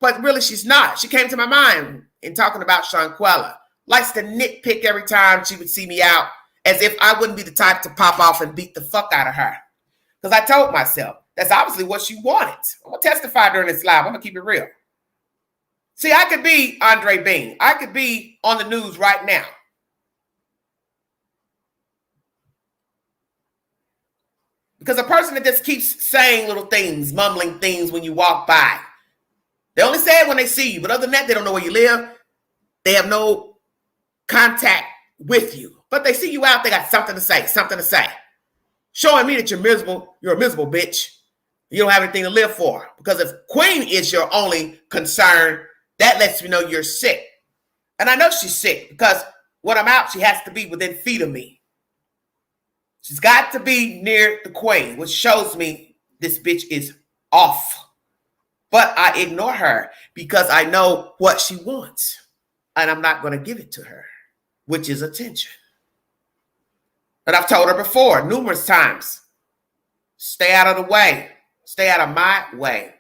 but really she's not. She came to my mind in talking about Shanquella. Likes to nitpick every time she would see me out, as if I wouldn't be the type to pop off and beat the fuck out of her. Because I told myself, that's obviously what she wanted. I'm going to testify during this live. I'm going to keep it real. See, I could be Andre Bing. I could be on the news right now. Because a person that just keeps saying little things, mumbling things when you walk by, they only say it when they see you. But other than that, they don't know where you live. They have no contact with you. But they see you out, they got something to say. Showing me that you're miserable, you're a miserable bitch. You don't have anything to live for. Because if Queen is your only concern, that lets me know you're sick. And I know she's sick because when I'm out, she has to be within feet of me. She's got to be near the Queen, which shows me this bitch is off. But I ignore her because I know what she wants. And I'm not going to give it to her, which is attention. But I've told her before, numerous times, stay out of the way. Stay out of my way.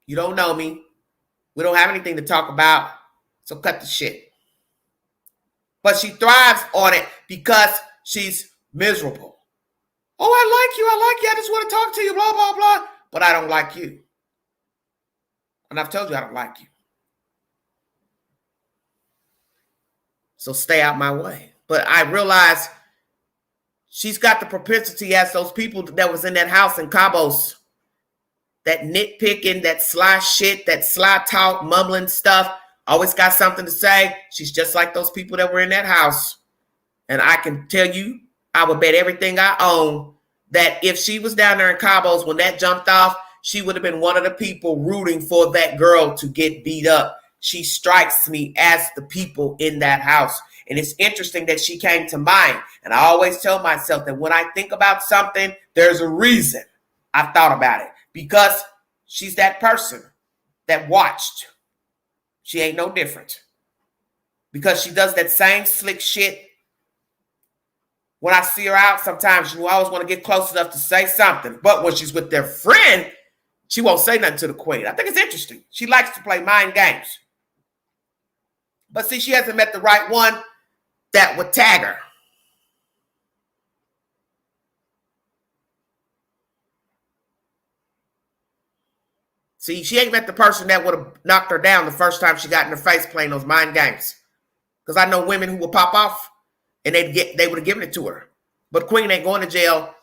You don't know me. We don't have anything to talk about, so cut the shit. But she thrives on it because she's miserable. Oh, I like you. I just want to talk to you, blah, blah, blah. But I don't like you. And I've told you I don't like you. So stay out my way. But I realize she's got the propensity as those people that was in that house in Cabos. That nitpicking, that sly shit, that sly talk, mumbling stuff. Always got something to say. She's just like those people that were in that house. And I can tell you, I would bet everything I own that if she was down there in Cabos when that jumped off, she would have been one of the people rooting for that girl to get beat up. She strikes me as the people in that house. And it's interesting that she came to mind. And I always tell myself that when I think about something, there's a reason I thought about it. Because she's that person that watched. She ain't no different. Because she does that same slick shit. When I see her out, sometimes you always want to get close enough to say something. But when she's with their friend, she won't say nothing to the Queen. I think it's interesting. She likes to play mind games. But see, she hasn't met the right one that would tag her. See, she ain't met the person that would have knocked her down the first time she got in her face playing those mind games. Because I know women who will pop off and they would have given it to her. But Queen ain't going to jail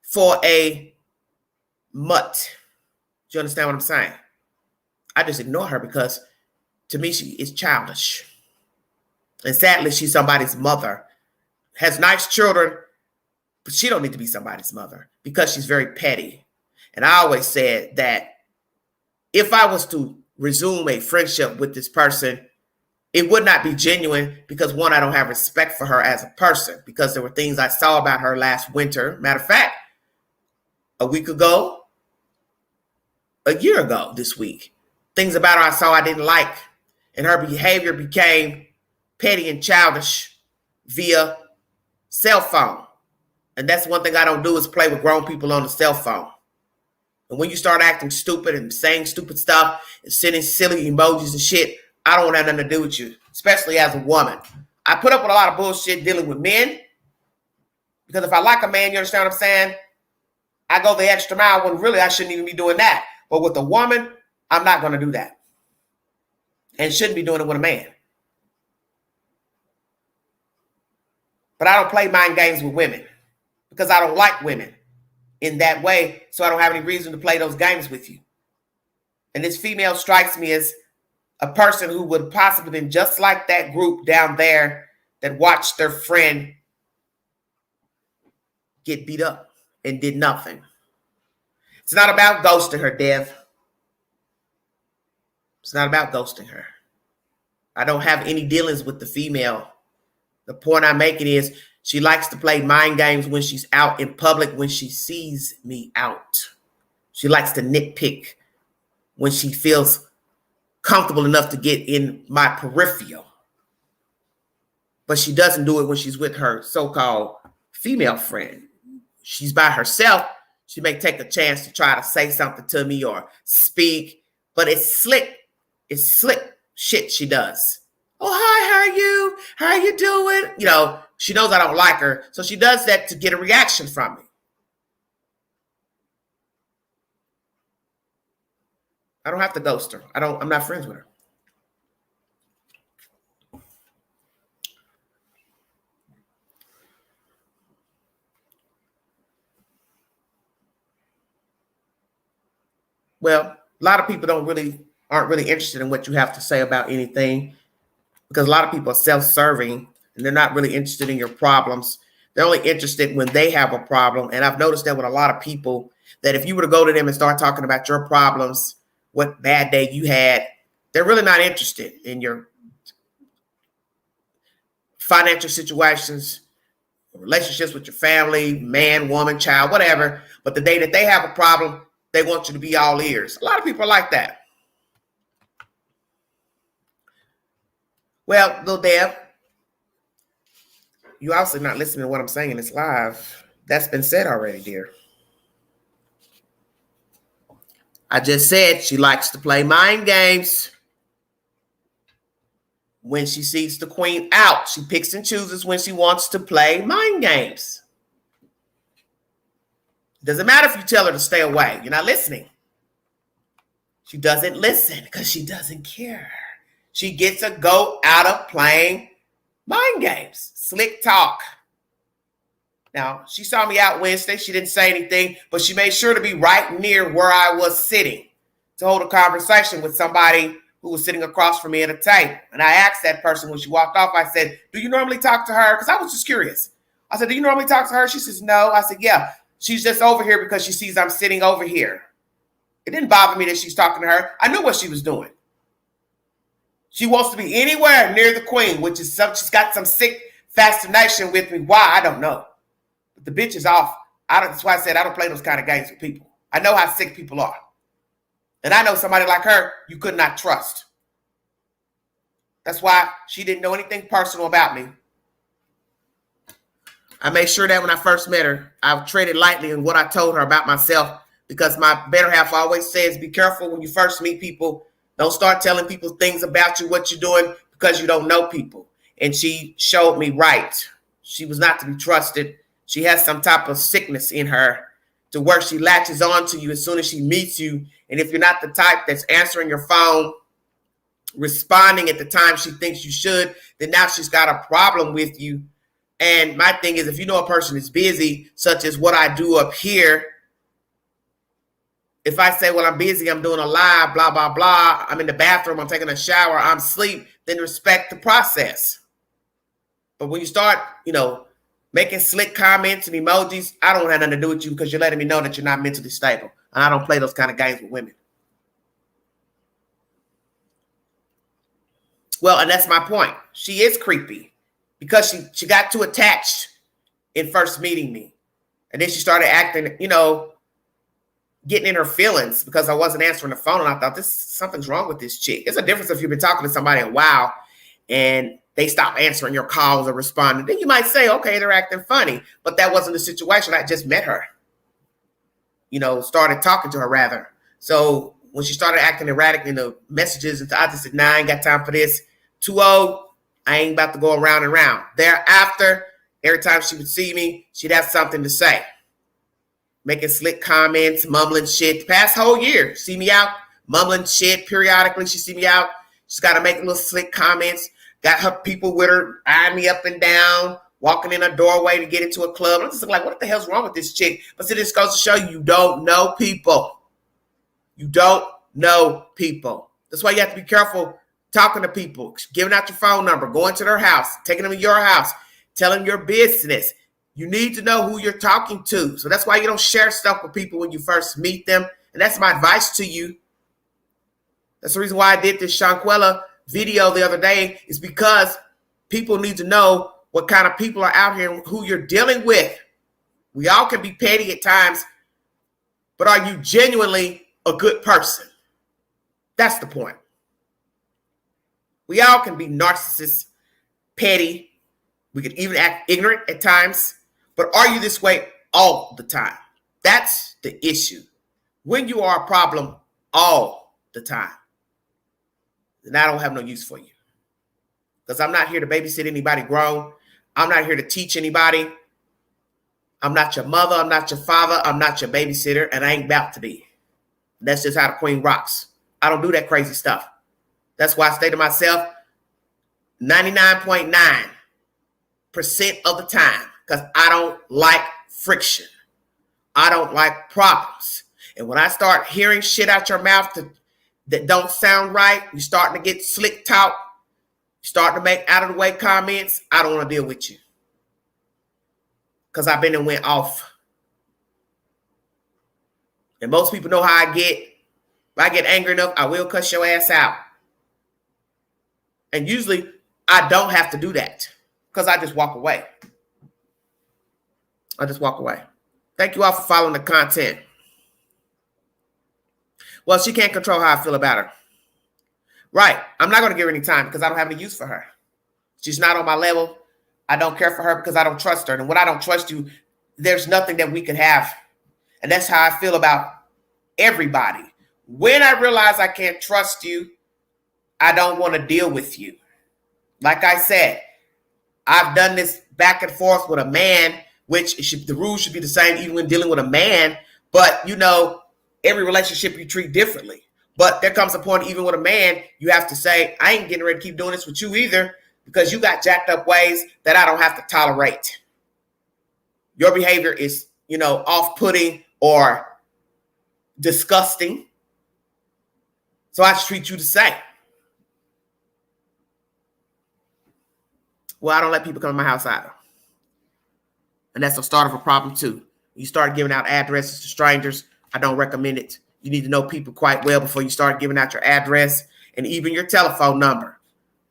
for a mutt. Do you understand what I'm saying? I just ignore her because to me she is childish. And sadly, she's somebody's mother. Has nice children, but she don't need to be somebody's mother because she's very petty. And I always said that if I was to resume a friendship with this person, it would not be genuine because, one, I don't have respect for her as a person because there were things I saw about her last winter. Matter of fact, a week ago, a year ago this week, things about her I saw I didn't like. And her behavior became petty and childish via cell phone. And that's one thing I don't do is play with grown people on the cell phone. And when you start acting stupid and saying stupid stuff and sending silly emojis and shit, I don't want nothing to do with you, especially as a woman. I put up with a lot of bullshit dealing with men because if I like a man, you understand what I'm saying? I go the extra mile when really I shouldn't even be doing that. But with a woman, I'm not going to do that. And shouldn't be doing it with a man. But I don't play mind games with women because I don't like women in that way. So I don't have any reason to play those games with you. And this female strikes me as a person who would possibly been just like that group down there that watched their friend get beat up and did nothing. It's not about ghosting her, Dev. It's not about ghosting her. I don't have any dealings with the female. The point I'm making is she likes to play mind games when she's out in public, when she sees me out. She likes to nitpick when she feels comfortable enough to get in my peripheral. But she doesn't do it when she's with her so-called female friend. She's by herself. She may take a chance to try to say something to me or speak, but it's slick. It's slick shit she does. Oh, hi, how are you? How are you doing? You know, she knows I don't like her, so she does that to get a reaction from me. I don't have to ghost her. I'm not friends with her. Well, a lot of people aren't really interested in what you have to say about anything because a lot of people are self-serving and they're not really interested in your problems. They're only interested when they have a problem. And I've noticed that with a lot of people that if you were to go to them and start talking about your problems, what bad day you had, they're really not interested in your financial situations, relationships with your family, man, woman, child, whatever. But the day that they have a problem, they want you to be all ears. A lot of people are like that. Well, Lil Deb, you also not listening to what I'm saying. It's live. That's been said already, dear. I just said she likes to play mind games. When she sees the queen out, she picks and chooses when she wants to play mind games. Doesn't matter if you tell her to stay away. You're not listening. She doesn't listen because she doesn't care. She gets a go out of playing mind games. Slick talk. Now, she saw me out Wednesday. She didn't say anything, but she made sure to be right near where I was sitting to hold a conversation with somebody who was sitting across from me at a table. And I asked that person when she walked off, I said, do you normally talk to her? Because I was just curious. I said, do you normally talk to her? She says, no. I said, yeah, she's just over here because she sees I'm sitting over here. It didn't bother me that she's talking to her. I knew what she was doing. She wants to be anywhere near the queen, which is she's got some sick fascination with me. Why? I don't know. But the bitch is off. That's why I said I don't play those kind of games with people. I know how sick people are. And I know somebody like her you could not trust. That's why she didn't know anything personal about me. I made sure that when I first met her, I treaded lightly in what I told her about myself because my better half always says, be careful when you first meet people. Don't start telling people things about you, what you're doing, because you don't know people. And she showed me right. She was not to be trusted. She has some type of sickness in her. to where she latches on to you as soon as she meets you. And if you're not the type that's answering your phone, responding at the time she thinks you should, then now she's got a problem with you. And my thing is, if you know a person is busy, such as what I do up here, if I say, well, I'm busy, I'm doing a live, blah, blah, blah, I'm in the bathroom, I'm taking a shower, I'm asleep, then respect the process. But when you start, making slick comments and emojis, I don't have nothing to do with you because you're letting me know that you're not mentally stable. And I don't play those kind of games with women. Well, and that's my point. She is creepy because she got too attached in first meeting me. And then she started acting, getting in her feelings because I wasn't answering the phone. And I thought, something's wrong with this chick. It's a difference if you've been talking to somebody a while and they stop answering your calls or responding. Then you might say, okay, they're acting funny. But that wasn't the situation. I just met her. Started talking to her rather. So when she started acting erratic in the messages, I just said, nah, I ain't got time for this. Too old. I ain't about to go around and round. Thereafter, every time she would see me, she'd have something to say. Making slick comments, mumbling shit. The past whole year, see me out, mumbling shit periodically. She see me out. She's got to make little slick comments. Got her people with her, eyeing me up and down, walking in a doorway to get into a club. I'm just like, what the hell's wrong with this chick? But see, this goes to show you don't know people. You don't know people. That's why you have to be careful talking to people, giving out your phone number, going to their house, taking them to your house, telling your business. You need to know who you're talking to. So that's why you don't share stuff with people when you first meet them. And that's my advice to you. That's the reason why I did this Shanquella video the other day, is because people need to know what kind of people are out here and who you're dealing with. We all can be petty at times, but are you genuinely a good person? That's the point. We all can be narcissists, petty. We can even act ignorant at times, but are you this way all the time? That's the issue. When you are a problem all the time, then I don't have no use for you. Because I'm not here to babysit anybody grown. I'm not here to teach anybody. I'm not your mother. I'm not your father. I'm not your babysitter. And I ain't about to be. That's just how the queen rocks. I don't do that crazy stuff. That's why I say to myself, 99.9% of the time, because I don't like friction. I don't like problems. And when I start hearing shit out your mouth that don't sound right, you're starting to get slick talk, you're starting to make out of the way comments, I don't want to deal with you. Because I've been and went off. And most people know how I get. If I get angry enough, I will cuss your ass out. And usually I don't have to do that because I just walk away. I just walk away. Thank you all for following the content. Well, she can't control how I feel about her. Right. I'm not going to give her any time because I don't have any use for her. She's not on my level. I don't care for her because I don't trust her. And when I don't trust you, there's nothing that we can have. And that's how I feel about everybody. When I realize I can't trust you, I don't want to deal with you. Like I said, I've done this back and forth with a man, which the rules should be the same even when dealing with a man. But, every relationship you treat differently. But there comes a point, even with a man, you have to say, I ain't getting ready to keep doing this with you either because you got jacked up ways that I don't have to tolerate. Your behavior is, off-putting or disgusting. So I treat you the same. Well, I don't let people come to my house either. And that's the start of a problem too. You start giving out addresses to strangers. I don't recommend it. You need to know people quite well before you start giving out your address and even your telephone number.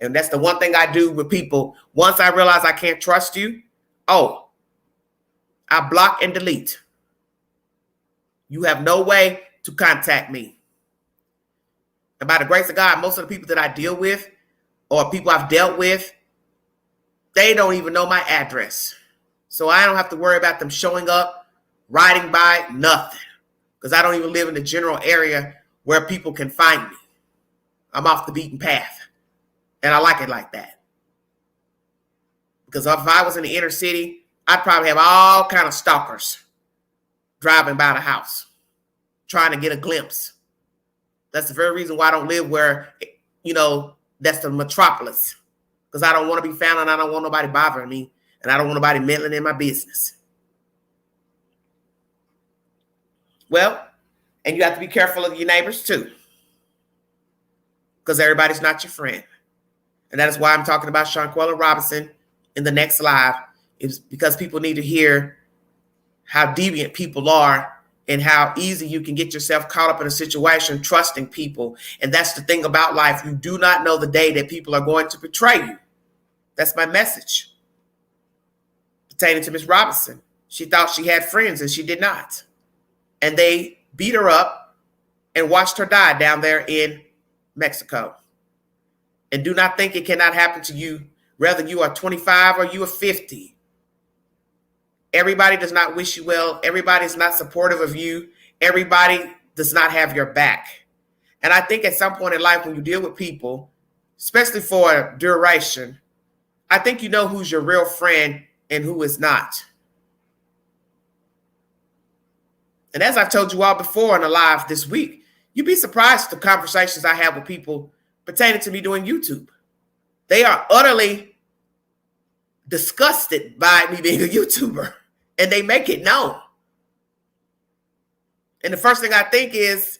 And that's the one thing I do with people. Once I realize I can't trust you, I block and delete. You have no way to contact me. And by the grace of God, most of the people that I deal with or people I've dealt with, they don't even know my address. So I don't have to worry about them showing up, riding by, nothing. Because I don't even live in the general area where people can find me. I'm off the beaten path. And I like it like that. Because if I was in the inner city, I'd probably have all kind of stalkers driving by the house, trying to get a glimpse. That's the very reason why I don't live where, that's the metropolis. Because I don't want to be found and I don't want nobody bothering me. And I don't want nobody meddling in my business. Well, and you have to be careful of your neighbors too. Because everybody's not your friend. And that is why I'm talking about Shanquella Robinson in the next live. It's because people need to hear how deviant people are and how easy you can get yourself caught up in a situation trusting people. And that's the thing about life. You do not know the day that people are going to betray you. That's my message pertaining to Miss Robinson. She thought she had friends and she did not. And they beat her up and watched her die down there in Mexico. And do not think it cannot happen to you, whether you are 25 or you are 50. Everybody does not wish you well. Everybody is not supportive of you. Everybody does not have your back. And I think at some point in life, when you deal with people, especially for a duration, I think you know who's your real friend and who is not. And as I've told you all before in the live this week, you'd be surprised at the conversations I have with people pertaining to me doing YouTube. They are utterly disgusted by me being a YouTuber, and they make it known. And the first thing I think is,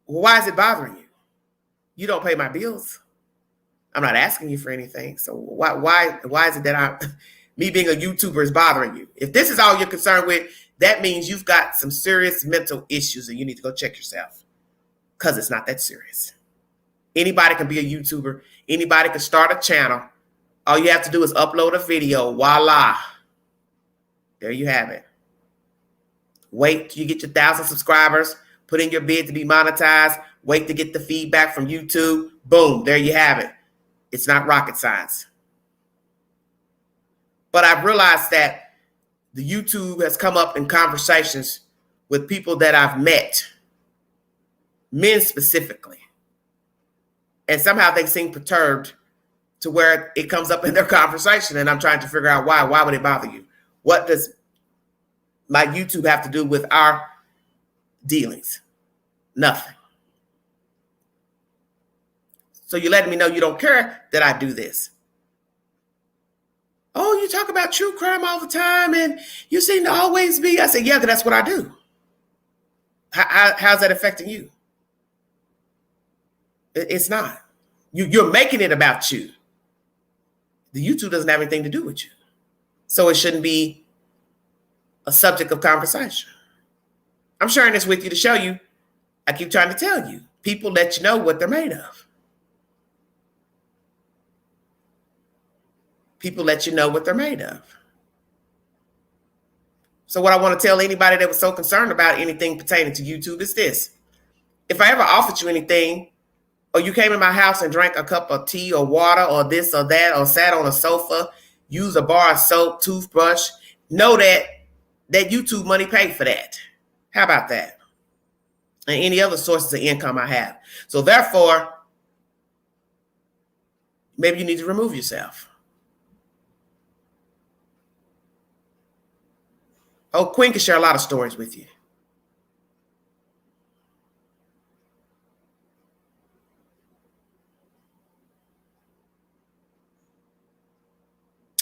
well, why is it bothering you? You don't pay my bills. I'm not asking you for anything. So why is it that me being a YouTuber is bothering you? If this is all you're concerned with, that means you've got some serious mental issues and you need to go check yourself, because it's not that serious. Anybody can be a YouTuber. Anybody can start a channel. All you have to do is upload a video. Voila. There you have it. Wait till you get your 1,000 subscribers. Put in your bid to be monetized. Wait to get the feedback from YouTube. Boom. There you have it. It's not rocket science. But I've realized that the YouTube has come up in conversations with people that I've met, men specifically. And somehow they seem perturbed to where it comes up in their conversation. And I'm trying to figure out why. Why would it bother you? What does my YouTube have to do with our dealings? Nothing. So you're letting me know you don't care that I do this. Oh, you talk about true crime all the time and you seem to always be. I said, yeah, that's what I do. How's that affecting you? It's not. You're making it about you. The YouTube doesn't have anything to do with you. So it shouldn't be a subject of conversation. I'm sharing this with you to show you, I keep trying to tell you, people let you know what they're made of. People let you know what they're made of. So what I want to tell anybody that was so concerned about anything pertaining to YouTube is this. If I ever offered you anything, or you came in my house and drank a cup of tea or water or this or that, or sat on a sofa, used a bar of soap, toothbrush, know that YouTube money paid for that. How about that? And any other sources of income I have. So therefore, maybe you need to remove yourself. Oh, Queen can share a lot of stories with you.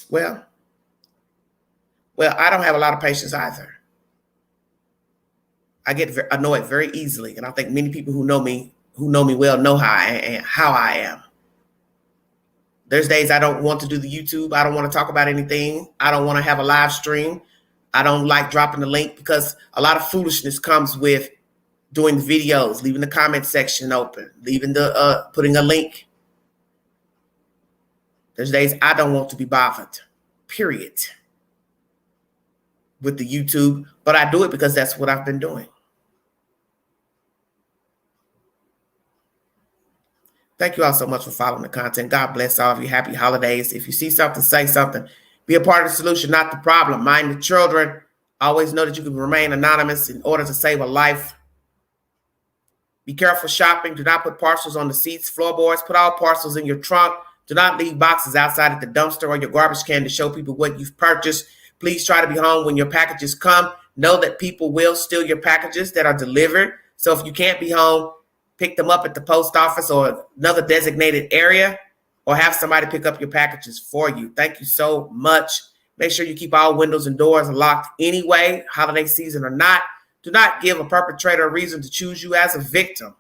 Well, I don't have a lot of patience either. I get annoyed very easily, and I think many people who know me well know how I am. There's days I don't want to do the YouTube. I don't want to talk about anything. I don't want to have a live stream. I don't like dropping the link because a lot of foolishness comes with doing the videos, leaving the comment section open, leaving putting a link. There's days I don't want to be bothered, period, with the YouTube, but I do it because that's what I've been doing. Thank you all so much for following the content. God bless all of you. Happy holidays. If you see something, say something. Be a part of the solution, not the problem. Mind the children. Always know that you can remain anonymous in order to save a life. Be careful shopping. Do not put parcels on the seats, floorboards. Put all parcels in your trunk. Do not leave boxes outside at the dumpster or your garbage can to show people what you've purchased. Please try to be home when your packages come. know that people will steal your packages that are delivered. So if you can't be home, pick them up at the post office or another designated area, or have somebody pick up your packages for you. Thank you so much. Make sure you keep all windows and doors locked anyway, holiday season or not. Do not give a perpetrator a reason to choose you as a victim.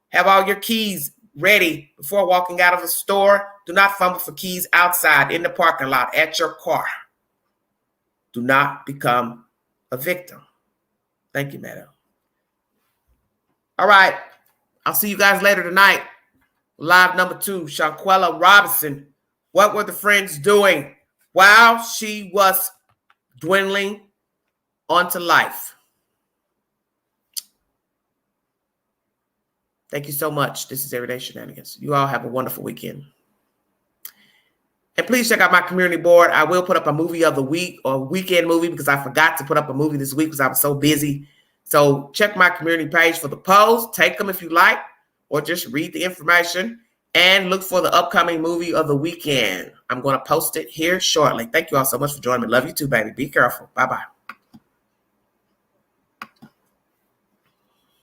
Have all your keys ready before walking out of a store. Do not fumble for keys outside in the parking lot at your car. Do not become a victim. Thank you, madam. All right. I'll see you guys later tonight. Live number 2, Shanquella Robinson. What were the friends doing while she was dwindling onto life? Thank you so much. This is Everyday Shenanigans. You all have a wonderful weekend. And please check out my community board. I will put up a movie of the week or weekend movie because I forgot to put up a movie this week because I was so busy. So check my community page for the polls. Take them if you like, or just read the information and look for the upcoming movie of the weekend. I'm going to post it here shortly. Thank you all so much for joining me. Love you too, baby. Be careful. Bye-bye.